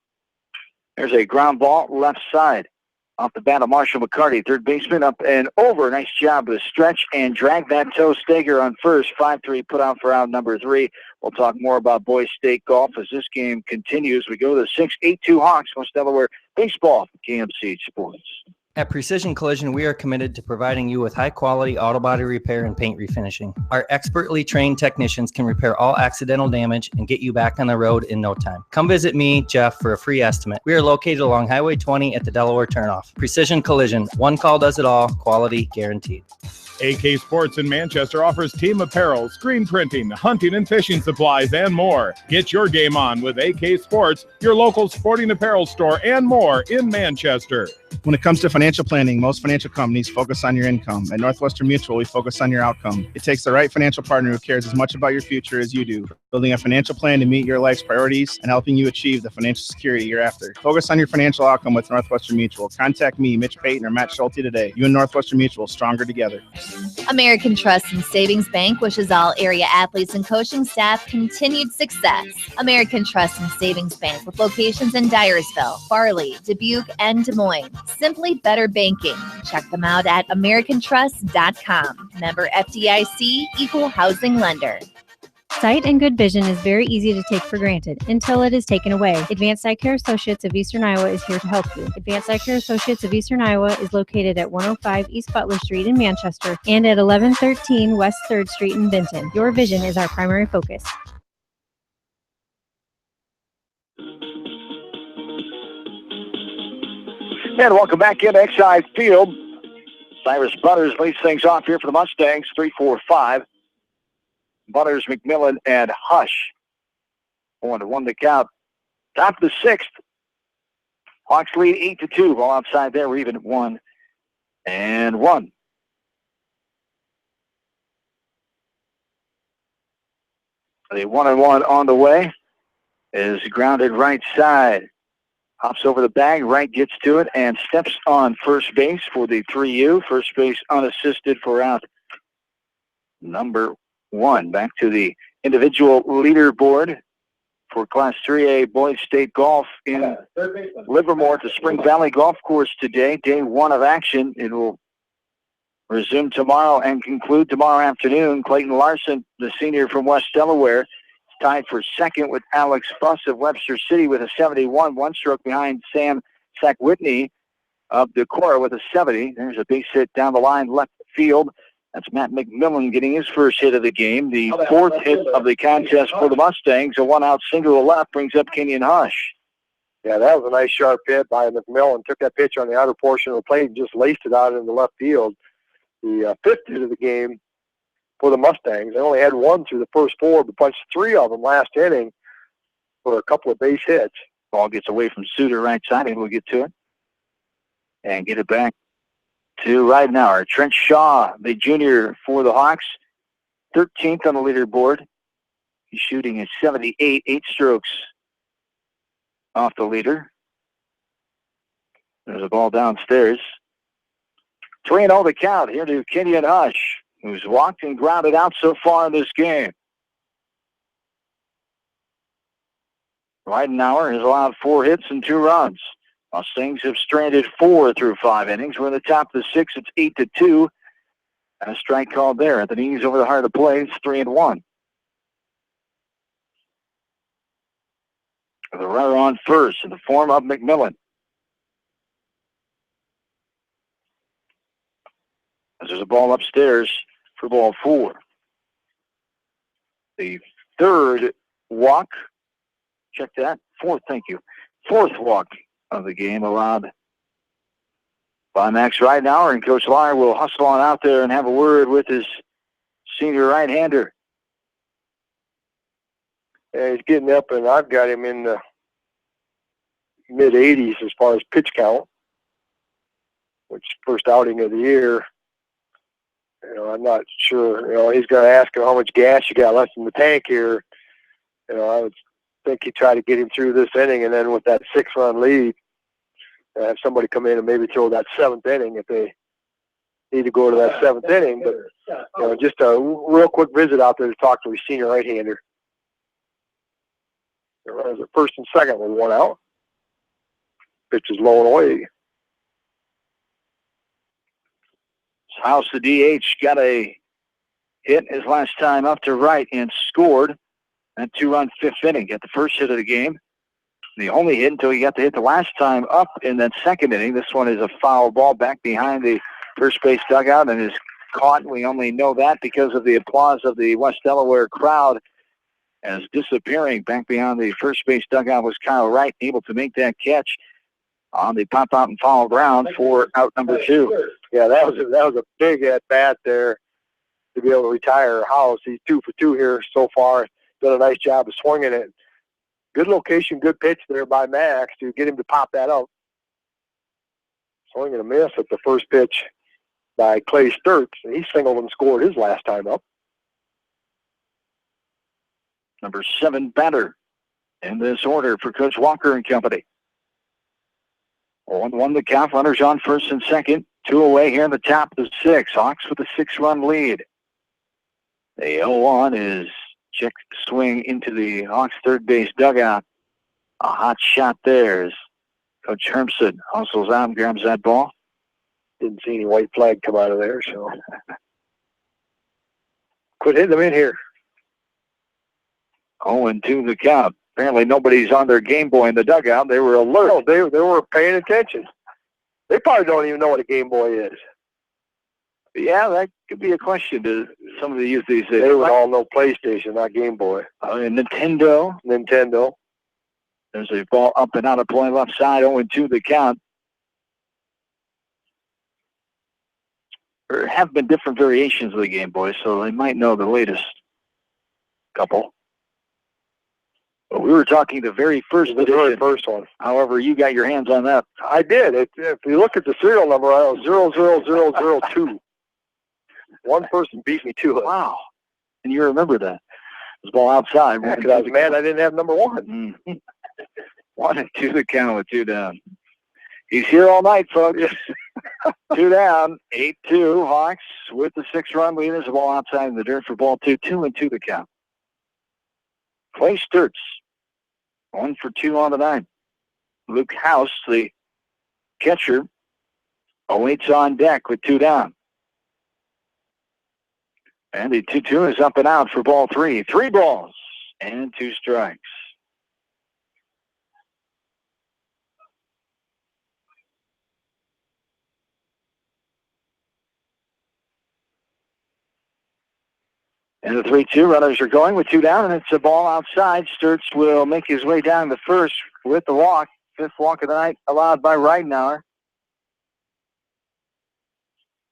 There's a ground ball left side off the bat of Marshall McCarty, third baseman, up and over. Nice job with a stretch and drag that toe. Stager on first. 5-3 put out for out number 3. We'll talk more about Boys State Golf as this game continues. We go to the 6-8-2 Hawks, West Delaware baseball for KMCH Sports. At Precision Collision, we are committed to providing you with high-quality auto body repair and paint refinishing. Our expertly trained technicians can repair all accidental damage and get you back on the road in no time. Come visit me, Jeff, for a free estimate. We are located along Highway 20 at the Delaware Turnoff. Precision Collision, one call does it all, quality guaranteed. AK Sports in Manchester offers team apparel, screen printing, hunting and fishing supplies, and more. Get your game on with AK Sports, your local sporting apparel store, and more in Manchester. When it comes to financial planning, most financial companies focus on your income. At Northwestern Mutual, we focus on your outcome. It takes the right financial partner who cares as much about your future as you do, building a financial plan to meet your life's priorities and helping you achieve the financial security you're after. Focus on your financial outcome with Northwestern Mutual. Contact me, Mitch Payton, or Matt Schulte today. You and Northwestern Mutual, stronger together. American Trust and Savings Bank wishes all area athletes and coaching staff continued success. American Trust and Savings Bank with locations in Dyersville, Farley, Dubuque, and Des Moines. Simply better banking. Check them out at americantrust.com. Member FDIC, equal housing lender. Sight and good vision is very easy to take for granted until it is taken away. Advanced Eye Care Associates of Eastern Iowa is here to help you. Advanced Eye Care Associates of Eastern Iowa is located at 105 East Butler Street in Manchester and at 1113 West 3rd Street in Benton. Your vision is our primary focus. And welcome back in Exide Field. Cyrus Butters leads things off here for the Mustangs, 3-4-5. Butters, McMillan, and Hush. 1-1 to count. Top of the 6th. Hawks lead 8-2. Ball outside there. We're even at 1-1. The 1-1 on the way is grounded right side. Hops over the bag, right gets to it, and steps on first base for the 3U. First base unassisted for out number 1. Back to the individual leaderboard for Class 3A Boys State Golf in Livermore at the Spring Valley Golf Course today. Day 1 of action. It will resume tomorrow and conclude tomorrow afternoon. Clayton Larson, the senior from West Delaware, tied for second with Alex Fuss of Webster City with a 71, 1 stroke behind Sam Sack-Whitney of Decorah with a 70. There's a base hit down the line left field. That's Matt McMillan getting his first hit of the game. The 4th hit of the contest for the Mustangs. A 1-out single to left brings up Kenyon Hush. Yeah, that was a nice sharp hit by McMillan. Took that pitch on the outer portion of the plate and just laced it out into left field. The 5th hit of the game for the Mustangs. They only had 1 through the first 4, but punched 3 of them last inning for a couple of base hits. Ball gets away from Suter right side, and we'll get to it. And get it back to Ridenauer. Trent Shaw, the junior for the Hawks, 13th on the leaderboard. He's shooting a 78, 8 strokes off the leader. There's a ball downstairs. 3-0 the count here to Kenyon Hush, who's walked and grounded out so far in this game. Ridenauer has allowed 4 hits and 2 runs. Mustangs have stranded 4 through 5 innings. We're in the top of the 6th. It's 8-2. And a strike called there at the knees over the heart of the plate. It's 3-1. The runner on first in the form of McMillan. There's a ball upstairs for ball 4. The 3rd walk. Check that. 4th, thank you. 4th walk of the game allowed by Max Ridenauer, and Coach Lyer will hustle on out there and have a word with his senior right-hander. Yeah, he's getting up, and I've got him in the mid-80s as far as pitch count, which first outing of the year. I'm not sure. He's going to ask him how much gas you got left in the tank here. I would think he'd try to get him through this inning, and then with that 6-run lead, have somebody come in and maybe throw that 7th inning if they need to go to that 7th inning. But just a real quick visit out there to talk to his senior right-hander. It runs at first and second with 1 out. Pitch is low and away. House, the DH, got a hit his last time up to right and scored that 2-run 5th inning. Got the first hit of the game. The only hit until he got to hit the last time up in that 2nd inning. This one is a foul ball back behind the first base dugout and is caught. We only know that because of the applause of the West Delaware crowd. As disappearing back behind the first base dugout was Kyle Wright, able to make that catch on the pop out and foul ground for out number 2. Yeah, that was a big at bat there to be able to retire House. He's 2 for 2 here so far. Done a nice job of swinging it. Good location, good pitch there by Max to get him to pop that up. Swing and a miss at the first pitch by Clay Sturts, and he singled and scored his last time up. Number 7 batter in this order for Coach Walker and company. 1-1 the count. Runners on first and second. 2 away here in the top of the 6th. Hawks with a 6-run lead. The 0-1 is check swing into the Hawks third base dugout. A hot shot there as Coach Hermson hustles out and grabs that ball. Didn't see any white flag come out of there, so quit hitting them in here. 0-2 the count. Apparently nobody's on their Game Boy in the dugout. They were alert. No, they were paying attention. They probably don't even know what a Game Boy is. Yeah, that could be a question to some of the youth these days. They would all know PlayStation, not Game Boy. And Nintendo. There's a ball up and out of play left side. 0-2 the count. There have been different variations of the Game Boy, so they might know the latest couple. But we were talking the very first edition. The very first one. However, you got your hands on that. I did. If you look at the serial number, I was 00002. One person beat me to it. Wow. And you remember that. It was ball outside. Yeah, because I was mad I didn't have number 1. 1-2 the count with 2 down. He's here all night, folks. 2 down, 8-2. Hawks with the 6-run lead. There's a ball outside in the dirt for ball 2. 2-2 the count. Clay Sturts, 1 for 2 on the night. Luke House, the catcher, awaits on deck with 2 down. And the 2-2 is up and out for ball 3. 3 balls and 2 strikes. And the 3-2 runners are going with 2 down, and it's a ball outside. Sturts will make his way down the first with the walk. 5th walk of the night allowed by Ridenauer.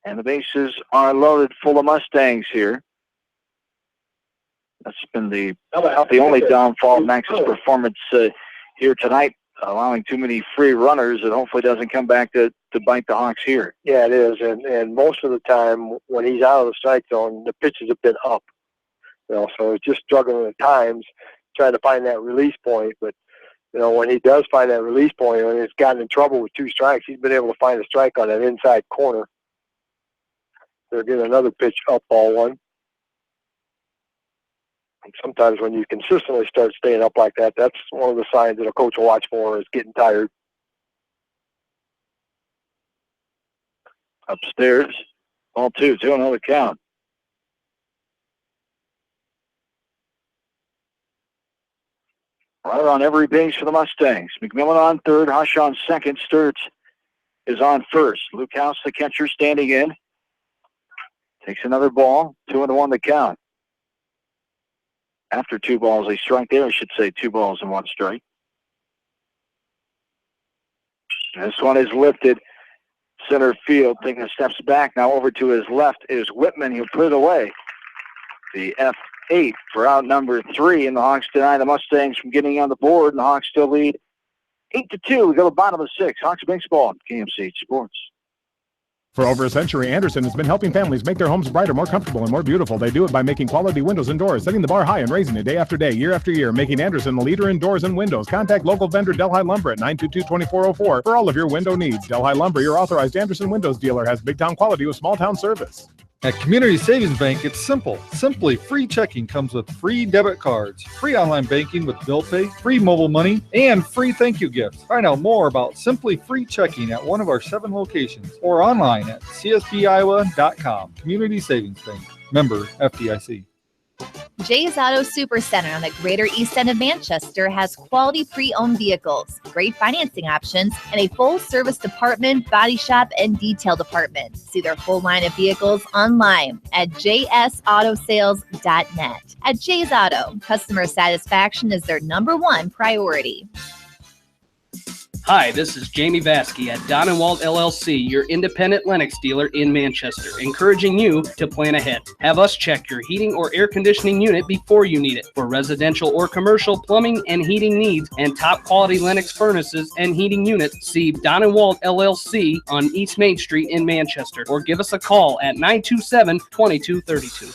And the bases are loaded full of Mustangs here. That's been the only downfall of Max's performance here tonight, allowing too many free runners. It hopefully doesn't come back to bite the Hawks here. Yeah, it is. And most of the time when he's out of the strike zone, the pitch is a bit up. So it's just struggling at times, trying to find that release point. But, when he does find that release point, when he's gotten in trouble with 2 strikes, he's been able to find a strike on that inside corner. They're getting another pitch up, ball 1. And sometimes when you consistently start staying up like that, that's one of the signs that a coach will watch for is getting tired. Upstairs, ball 2, 2-0 the count. Runner on every base for the Mustangs. McMillan on third, Hush on second. Sturts is on first. Luke House, the catcher, standing in. Takes another ball. 2-1 the count. After 2 balls, a strike there. I should say 2 balls and 1 strike. This one is lifted. center field, taking the steps back. Now over to his left is Whitman. He'll put it away. The F8 for out number 3, and the Hawks deny the Mustangs from getting on the board, and the Hawks still lead 8-2. We go to the bottom of the 6. Hawks baseball, KMCH Sports. For over a century, Anderson has been helping families make their homes brighter, more comfortable, and more beautiful. They do it by making quality windows and doors, setting the bar high and raising it day after day, year after year, making Anderson the leader in doors and windows. Contact local vendor Delhi Lumber at 922-2404 for all of your window needs. Delhi Lumber, your authorized Anderson Windows dealer, has big town quality with small town service. At Community Savings Bank, it's simple. Simply free checking comes with free debit cards, free online banking with bill pay, free mobile money, and free thank you gifts. Find out more about Simply Free Checking at one of our 7 locations or online at csbiowa.com. Community Savings Bank. Member FDIC. Jay's Auto Supercenter on the Greater East End of Manchester has quality pre-owned vehicles, great financing options, and a full-service department, body shop, and detail department. See their full line of vehicles online at jsautosales.net. At Jay's Auto, customer satisfaction is their #1 priority. Hi, this is Jamie Vasky at Don & Walt LLC, your independent Lennox dealer in Manchester, encouraging you to plan ahead. Have us check your heating or air conditioning unit before you need it. For residential or commercial plumbing and heating needs and top quality Lennox furnaces and heating units, see Don & Walt LLC on East Main Street in Manchester, or give us a call at 927-2232.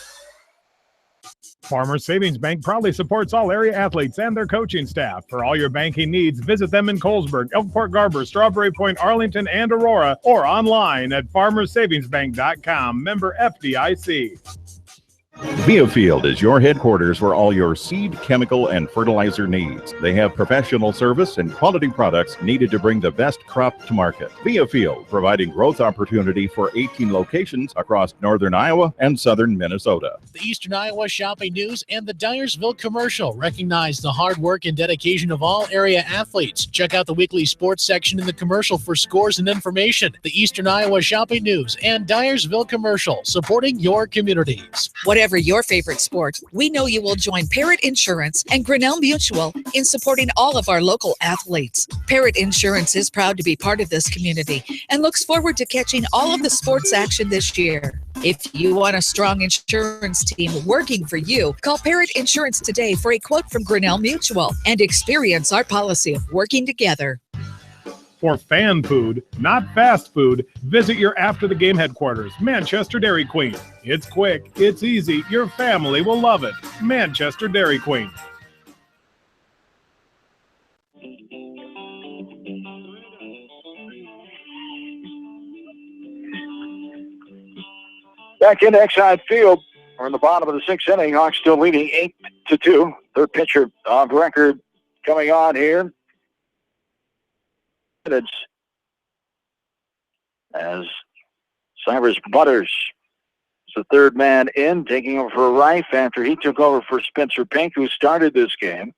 Farmers Savings Bank proudly supports all area athletes and their coaching staff. For all your banking needs, visit them in Colesburg, Elkport Garber, Strawberry Point, Arlington, and Aurora, or online at farmersavingsbank.com. Member FDIC. Viafield is your headquarters for all your seed, chemical, and fertilizer needs. They have professional service and quality products needed to bring the best crop to market. Viafield, providing growth opportunity for 18 locations across northern Iowa and southern Minnesota. The Eastern Iowa Shopping News and the Dyersville Commercial recognize the hard work and dedication of all area athletes. Check out the weekly sports section in the commercial for scores and information. The Eastern Iowa Shopping News and Dyersville Commercial, supporting your communities. Whatever your favorite sport, we know you will join Parrott Insurance and Grinnell Mutual in supporting all of our local athletes. Parrott Insurance is proud to be part of this community and looks forward to catching all of the sports action this year. If you want a strong insurance team working for you, call Parrott Insurance today for a quote from Grinnell Mutual and experience our policy of working together. For fan food, not fast food, visit your after-the-game headquarters, Manchester Dairy Queen. It's quick, it's easy, your family will love it. Manchester Dairy Queen. Back into Exide Field. We're in the bottom of the 6th inning. Hawks still leading 8-2. Third pitcher of record coming on here. As Cyrus Butters is the third man in, taking over for Reif after he took over for Spencer Pink, who started this game.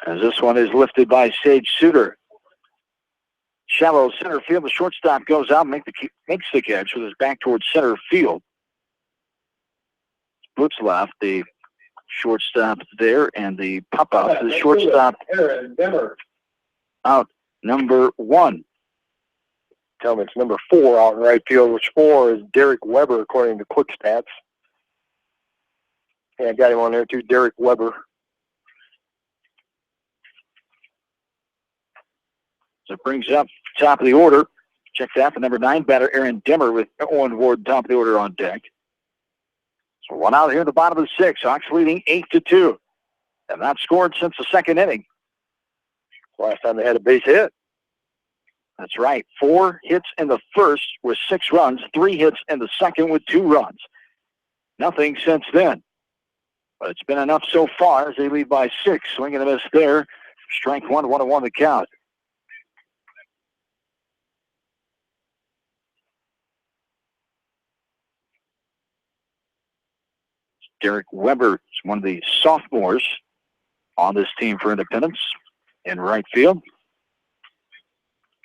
As this one is lifted by Sage Suter. Shallow center field. The shortstop goes out and makes the catch with his back towards center field. Boots left. The shortstop there, and the pop out to the shortstop out number 1. Tell me it's number 4 out in right field, which 4 is Derek Weber according to Quick Stats. Yeah, I got him on there too, Derek Weber. So it brings up top of the order. Check that, the number 9 batter, Aaron Dimmer, with Owen Ward top of the order on deck. So 1 out here in the bottom of the 6th. Hawks leading 8-2. Have not scored since the 2nd inning. Last time they had a base hit. That's right. 4 hits in the first with 6 runs. 3 hits in the second with 2 runs. Nothing since then. But it's been enough so far as they lead by 6. Swing and a miss there. Strike 1, 1-1 the count. Derek Weber is one of the sophomores on this team for Independence in right field.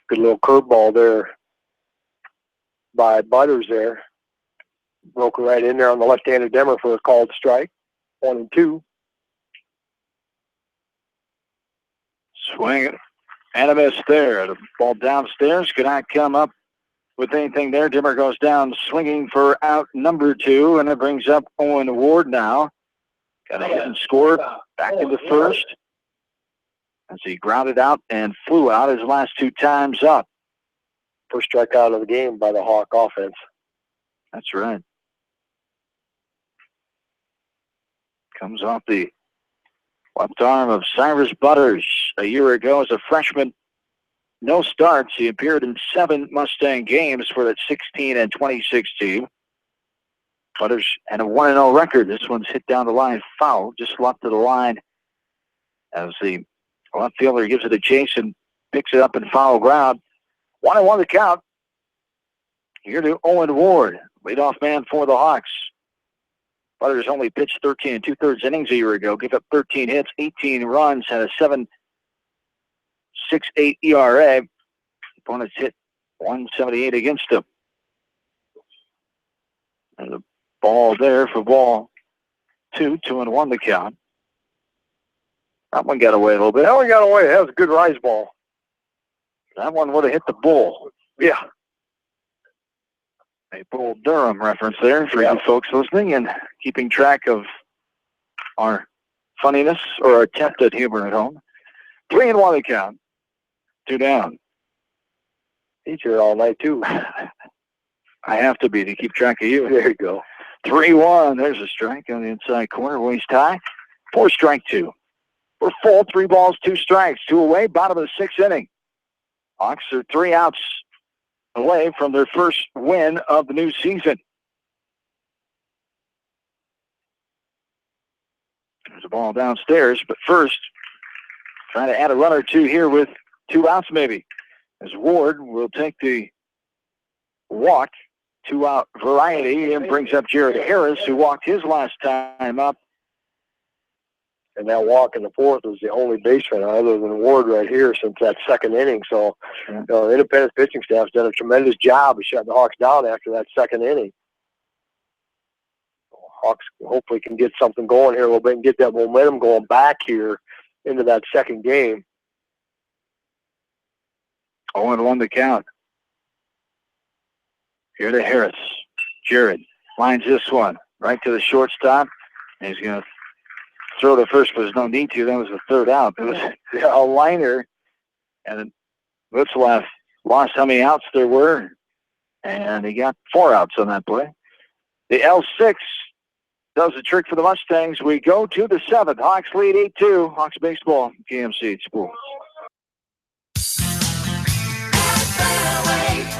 Good little curveball there by Butters there. Broke it right in there on the left-handed Demmer for a called strike. 1-2. Swing and a miss there. The ball downstairs could not come up with anything there. Dimmer goes down swinging for out number 2, and it brings up Owen Ward now. Got a hit and score back into first as he grounded out and flew out his last 2 times up. First strikeout of the game by the Hawk offense. That's right. Comes off the left arm of Cyrus Butters. A year ago as a freshman, no starts. He appeared in 7 Mustang games for that 16 and 2016. Butters had a 1-0 record. This one's hit down the line foul, just left of the line as the left fielder gives it a chase and picks it up in foul ground. 1-1 the count. Here to Owen Ward, leadoff man for the Hawks. Butters only pitched 13 and 2/3 innings a year ago, gave up 13 hits, 18 runs, had a 7.68 ERA. Opponents hit 178 against him. And the ball there for ball 2, 2-1 the count. That one got away a little bit. That one got away. That was a good rise ball. That one would have hit the bull. Yeah. A Bull Durham reference there for you folks listening and keeping track of our funniness or our attempt at humor at home. 3-1 the count. 2 down. He's here all night, too. I have to be to keep track of you. There you go. 3-1. There's a strike on the inside corner. Waist high. 4 strike 2. We're full. 3 balls, 2 strikes. 2 away. Bottom of the 6th inning. Hawks are 3 outs away from their first win of the new season. There's a ball downstairs, but first, trying to add a run or 2 here with 2 outs maybe. As Ward will take the walk, 2-out variety, and brings up Jared Harris, who walked his last time up. And that walk in the 4th was the only base runner other than Ward right here since that 2nd inning. So, the independent pitching staff's done a tremendous job of shutting the Hawks down after that 2nd inning. Hawks hopefully can get something going here a little bit and get that momentum going back here into that 2nd game. 0-1 the count. Here to Harris. Jared lines this one right to the shortstop. And he's going to throw to first, but there's no need to. That was the 3rd out. It was a liner, and Litzlaff lost how many outs there were, and he got 4 outs on that play. The L6 does the trick for the Mustangs. We go to the 7th. Hawks lead 8-2. Hawks baseball, KMC Sports.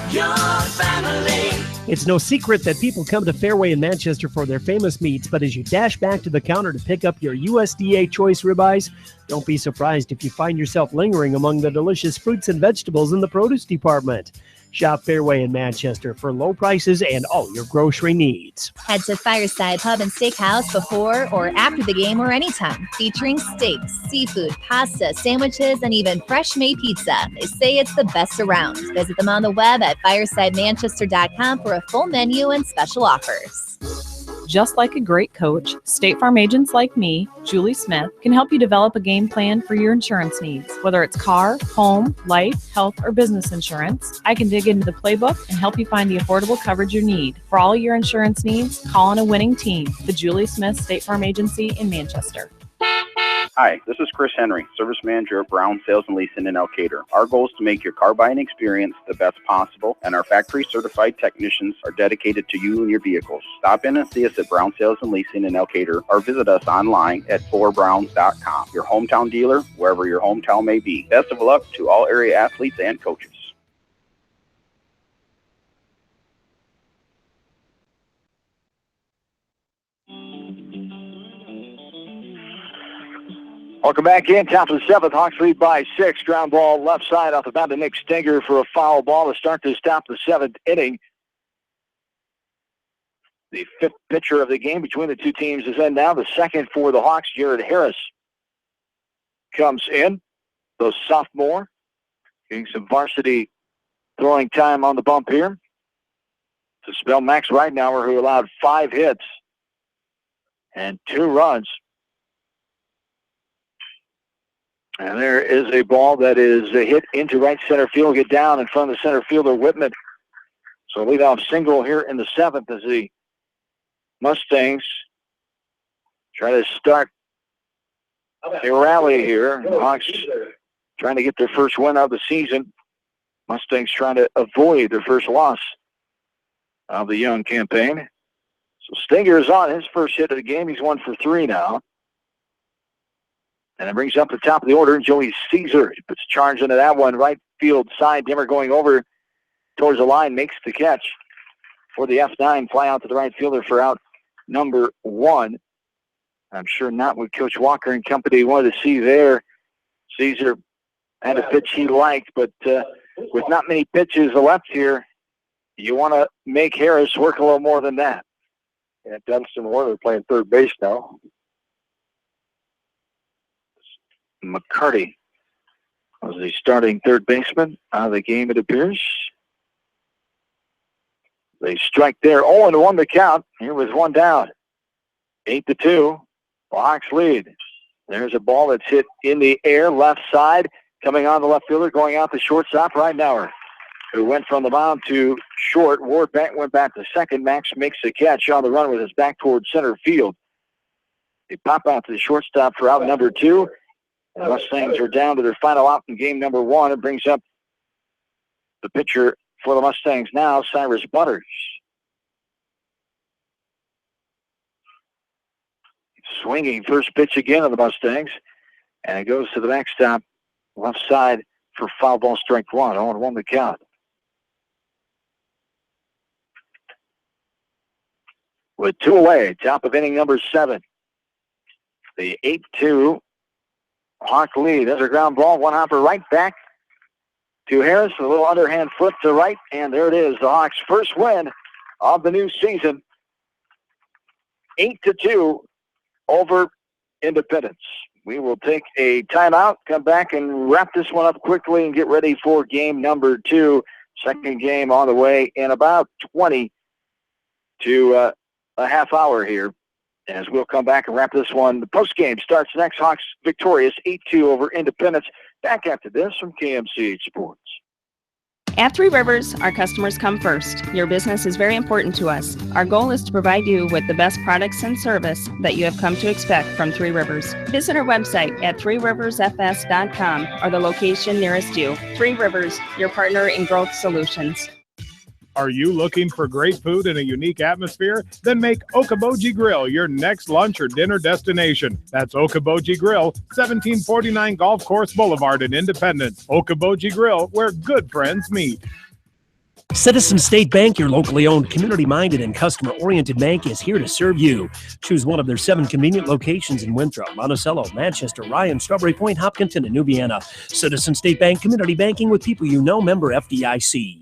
Your family. It's no secret that people come to Fairway in Manchester for their famous meats, but as you dash back to the counter to pick up your USDA choice ribeyes, don't be surprised if you find yourself lingering among the delicious fruits and vegetables in the produce department. Shop Fairway in Manchester for low prices and all your grocery needs. Head to Fireside Pub and Steakhouse before or after the game or anytime, featuring steaks, seafood, pasta, sandwiches, and even fresh-made pizza. They say it's the best around. Visit them on the web at firesidemanchester.com for a full menu and special offers. Just like a great coach, State Farm agents like me, Julie Smith, can help you develop a game plan for your insurance needs. Whether it's car, home, life, health, or business insurance, I can dig into the playbook and help you find the affordable coverage you need. For all your insurance needs, call on a winning team, the Julie Smith State Farm Agency in Manchester. Hi, this is Chris Henry, Service Manager at Brown Sales and Leasing in Elkader. Our goal is to make your car buying experience the best possible, and our factory certified technicians are dedicated to you and your vehicles. Stop in and see us at Brown Sales and Leasing in Elkader, or visit us online at ForBrowns.com. Your hometown dealer, wherever your hometown may be. Best of luck to all area athletes and coaches. Welcome back in. Top of the 7th. Hawks lead by 6. Ground ball left side off the bat to Nick Stenger for a foul ball to start to stop the 7th inning. The 5th pitcher of the game between the two teams is in now. The 2nd for the Hawks, Jared Harris, comes in. The sophomore, getting some varsity throwing time on the bump here to spell Max Reitnauer, who allowed 5 hits and 2 runs. And there is a ball that is hit into right center field, get down in front of the center fielder, Whitman. So leadoff single here in the 7th as the Mustangs try to start a rally here. The Hawks trying to get their first win of the season. Mustangs trying to avoid their first loss of the young campaign. So Stinger is on his first hit of the game. He's 1 for 3 now. And it brings up the top of the order, Joey Caesar. He puts charge into that one. Right field side, Dimmer going over towards the line, makes the catch for the F9. Fly out to the right fielder for out number 1. I'm sure not what Coach Walker and company wanted to see there. Caesar had a pitch he liked, but with not many pitches left here, you want to make Harris work a little more than that. Yeah, Dunstan Warner playing third base now. McCarty was the starting third baseman out of the game, it appears. They strike there. 0-1 the count. Here was one down. 8-2. The Hawks lead. There's a ball that's hit in the air, left side, coming on the left fielder, going out the shortstop, Ridenauer, who went from the mound to short. Ward went back to second. Max makes the catch on the run with his back towards center field. They pop out to the shortstop for out number 2. The Mustangs are down to their final out in game number 1. It brings up the pitcher for the Mustangs now, Cyrus Butters. Swinging first pitch again of the Mustangs, and it goes to the backstop, left side for foul ball, strike 1. 0-1 the count. With 2 away, top of inning number 7. The 8-2 Hawk lead. There's a ground ball, one hopper right back to Harris, a little underhand flip to right, and there it is, the Hawks' first win of the new season. 8-2 over Independence. We will take a timeout, come back and wrap this one up quickly and get ready for game number 2. Second game on the way in about 20 to a half hour here. As we'll come back and wrap this one. The postgame starts next. Hawks victorious 8-2 over Independence. Back after this from KMCH Sports. At Three Rivers, our customers come first. Your business is very important to us. Our goal is to provide you with the best products and service that you have come to expect from Three Rivers. Visit our website at threeriversfs.com or the location nearest you. Three Rivers, your partner in growth solutions. Are you looking for great food in a unique atmosphere? Then make Okoboji Grill your next lunch or dinner destination. That's Okoboji Grill, 1749 Golf Course Boulevard in Independence. Okoboji Grill, where good friends meet. Citizen State Bank, your locally owned, community-minded, and customer-oriented bank, is here to serve you. Choose one of their 7 convenient locations in Winthrop, Monticello, Manchester, Ryan, Strawberry Point, Hopkinton, and New Vienna. Citizen State Bank, community banking with people you know, member FDIC.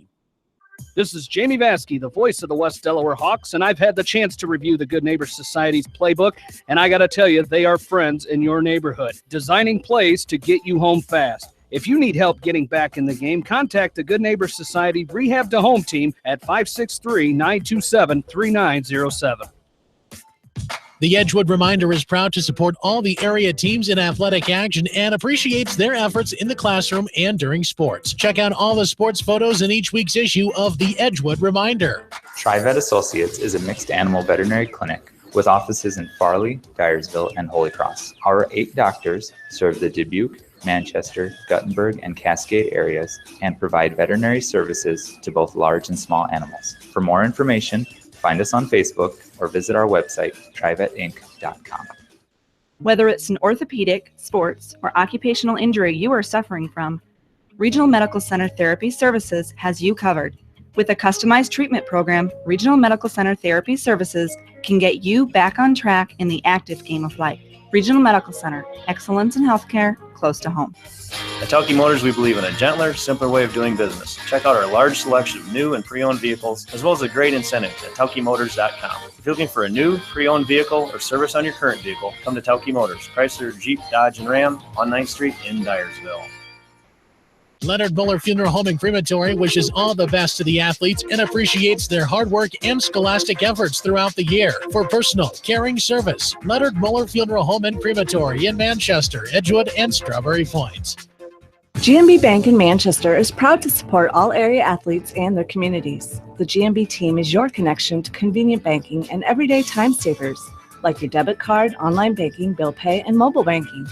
This is Jamie Vaskey, the voice of the West Delaware Hawks, and I've had the chance to review the Good Neighbor Society's playbook, and I got to tell you, they are friends in your neighborhood, designing plays to get you home fast. If you need help getting back in the game, contact the Good Neighbor Society Rehab to Home team at 563-927-3907. The Edgewood Reminder is proud to support all the area teams in athletic action and appreciates their efforts in the classroom and during sports. Check out all the sports photos in each week's issue of the Edgewood Reminder. TriVet Associates is a mixed animal veterinary clinic with offices in Farley, Dyersville, and Holy Cross. Our 8 doctors serve the Dubuque, Manchester, Guttenberg, and Cascade areas and provide veterinary services to both large and small animals. For more information, find us on Facebook or visit our website, trivetinc.com. Whether it's an orthopedic, sports, or occupational injury you are suffering from, Regional Medical Center Therapy Services has you covered. With a customized treatment program, Regional Medical Center Therapy Services can get you back on track in the active game of life. Regional Medical Center, excellence in healthcare, close to home. At Telke Motors, we believe in a gentler, simpler way of doing business. Check out our large selection of new and pre-owned vehicles, as well as a great incentive at TelkeMotors.com. If you're looking for a new, pre-owned vehicle or service on your current vehicle, come to Telke Motors, Chrysler, Jeep, Dodge, and Ram on 9th Street in Dyersville. Leonard Muller Funeral Home and Crematory wishes all the best to the athletes and appreciates their hard work and scholastic efforts throughout the year. For personal, caring service, Leonard Muller Funeral Home and Crematory in Manchester, Edgewood, and Strawberry Point. GMB Bank in Manchester is proud to support all area athletes and their communities. The GMB team is your connection to convenient banking and everyday time savers, like your debit card, online banking, bill pay, and mobile banking.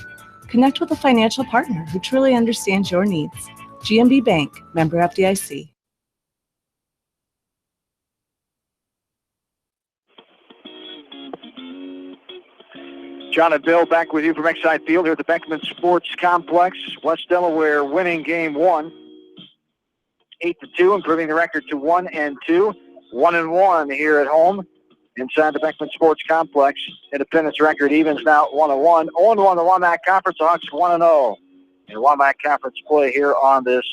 Connect with a financial partner who truly understands your needs. GMB Bank, member FDIC. John and Bill back with you from Exide Field here at the Beckman Sports Complex. West Delaware winning game one, 8-2, improving the record to 1-2, 1-1 here at home inside the Beckman Sports Complex. Independence record evens now 1-1. 0-1 the Wamac Conference. The Hawks 1-0 in Wamac Conference play here on this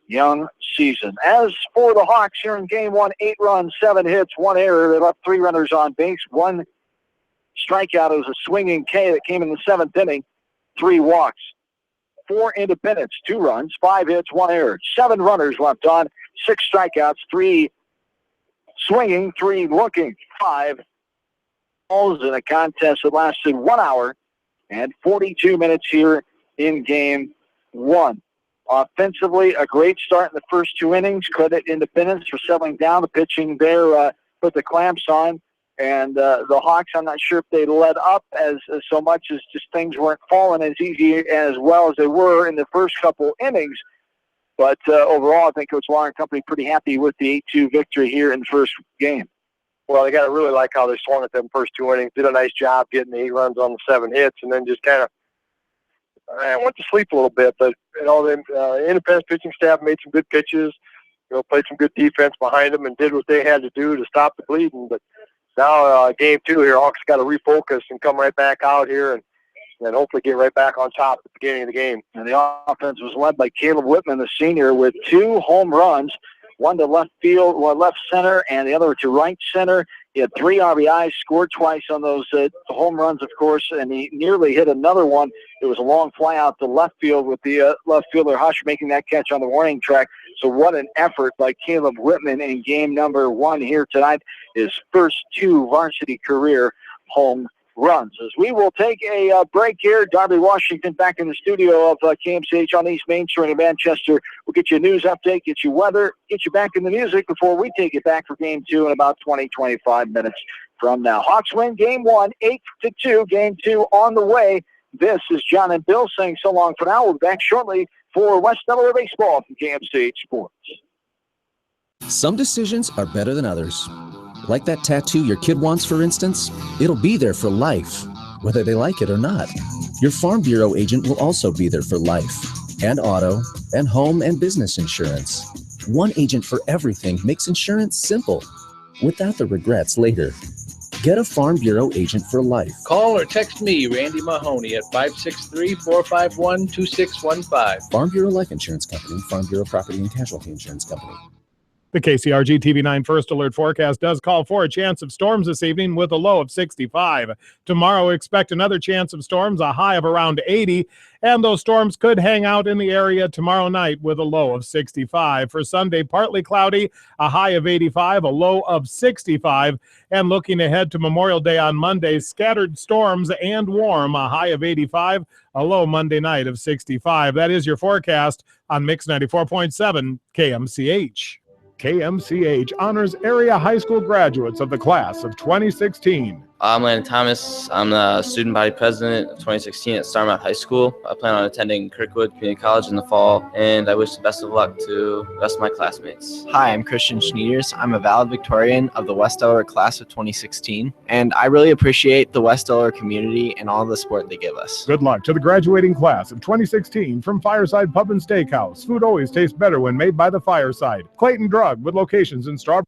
young season. As for the Hawks here in game one, 8 runs, 7 hits, 1 error. They left 3 runners on base, 1 strikeout. It was a swinging K that came in the 7th inning, 3 walks. 4 independents, 2 runs, 5 hits, 1 error. 7 runners left on, 6 strikeouts, 3 swinging, 3 looking, 5 balls in a contest that lasted 1 hour and 42 minutes here in game one. Offensively, a great start in the first 2 innings. Credit Independence for settling down. The pitching there put the clamps on. And the Hawks, I'm not sure if they led up as so much as just things weren't falling as easy as well as they were in the first couple innings. But overall, I think Coach Lahr and company pretty happy with the 8-2 victory here in the first game. Well, they got to really like how they swung at them first 2 innings. Did a nice job getting the 8 runs on the 7 hits, and then just kind of went to sleep a little bit. But the Independence pitching staff made some good pitches. Played some good defense behind them and did what they had to do to stop the bleeding. But now game 2 here, Hawks got to refocus and come right back out here and hopefully get right back on top at the beginning of the game. And the offense was led by Caleb Whitman, the senior, with 2 home runs, 1 to left field, 1 left center, and the other to right center. He had 3 RBIs, scored twice on those home runs, of course, and he nearly hit another one. It was a long fly out to left field with the left fielder Hush making that catch on the warning track. So what an effort by Caleb Whitman in game number 1 here tonight. His first 2 varsity career home runs. As we will take a break here, Darby Washington back in the studio of KMCH on East Main Street in Manchester. We'll get you a news update, get you weather, get you back in the music before we take it back for game 2 in about 20-25 minutes from now. Hawks win game 1, 8-2. Game 2 on the way. This is John and Bill saying so long for now. We'll be back shortly for West Delaware Baseball from KMCH Sports. Some decisions are better than others. Like that tattoo your kid wants, for instance, it'll be there for life, whether they like it or not. Your Farm Bureau agent will also be there for life, and auto, and home and business insurance. One agent for everything makes insurance simple, without the regrets later. Get a Farm Bureau agent for life. Call or text me, Randy Mahoney, at 563-451-2615. Farm Bureau Life Insurance Company, Farm Bureau Property and Casualty Insurance Company. The KCRG TV9 First Alert forecast does call for a chance of storms this evening with a low of 65. Tomorrow, expect another chance of storms, a high of around 80, and those storms could hang out in the area tomorrow night with a low of 65. For Sunday, partly cloudy, a high of 85, a low of 65, and looking ahead to Memorial Day on Monday, scattered storms and warm, a high of 85, a low Monday night of 65. That is your forecast on Mix 94.7 KMCH. KMCH honors area high school graduates of the class of 2016. I'm Landon Thomas. I'm the student body president of 2016 at Starmount High School. I plan on attending Kirkwood Community College in the fall, and I wish the best of luck to the rest of my classmates. Hi, I'm Christian Schneiders. I'm a valedictorian of the West Delaware class of 2016, and I really appreciate the West Delaware community and all the support they give us. Good luck to the graduating class of 2016 from Fireside Pub and Steakhouse. Food always tastes better when made by the Fireside. Clayton Drug with locations in Strawberry.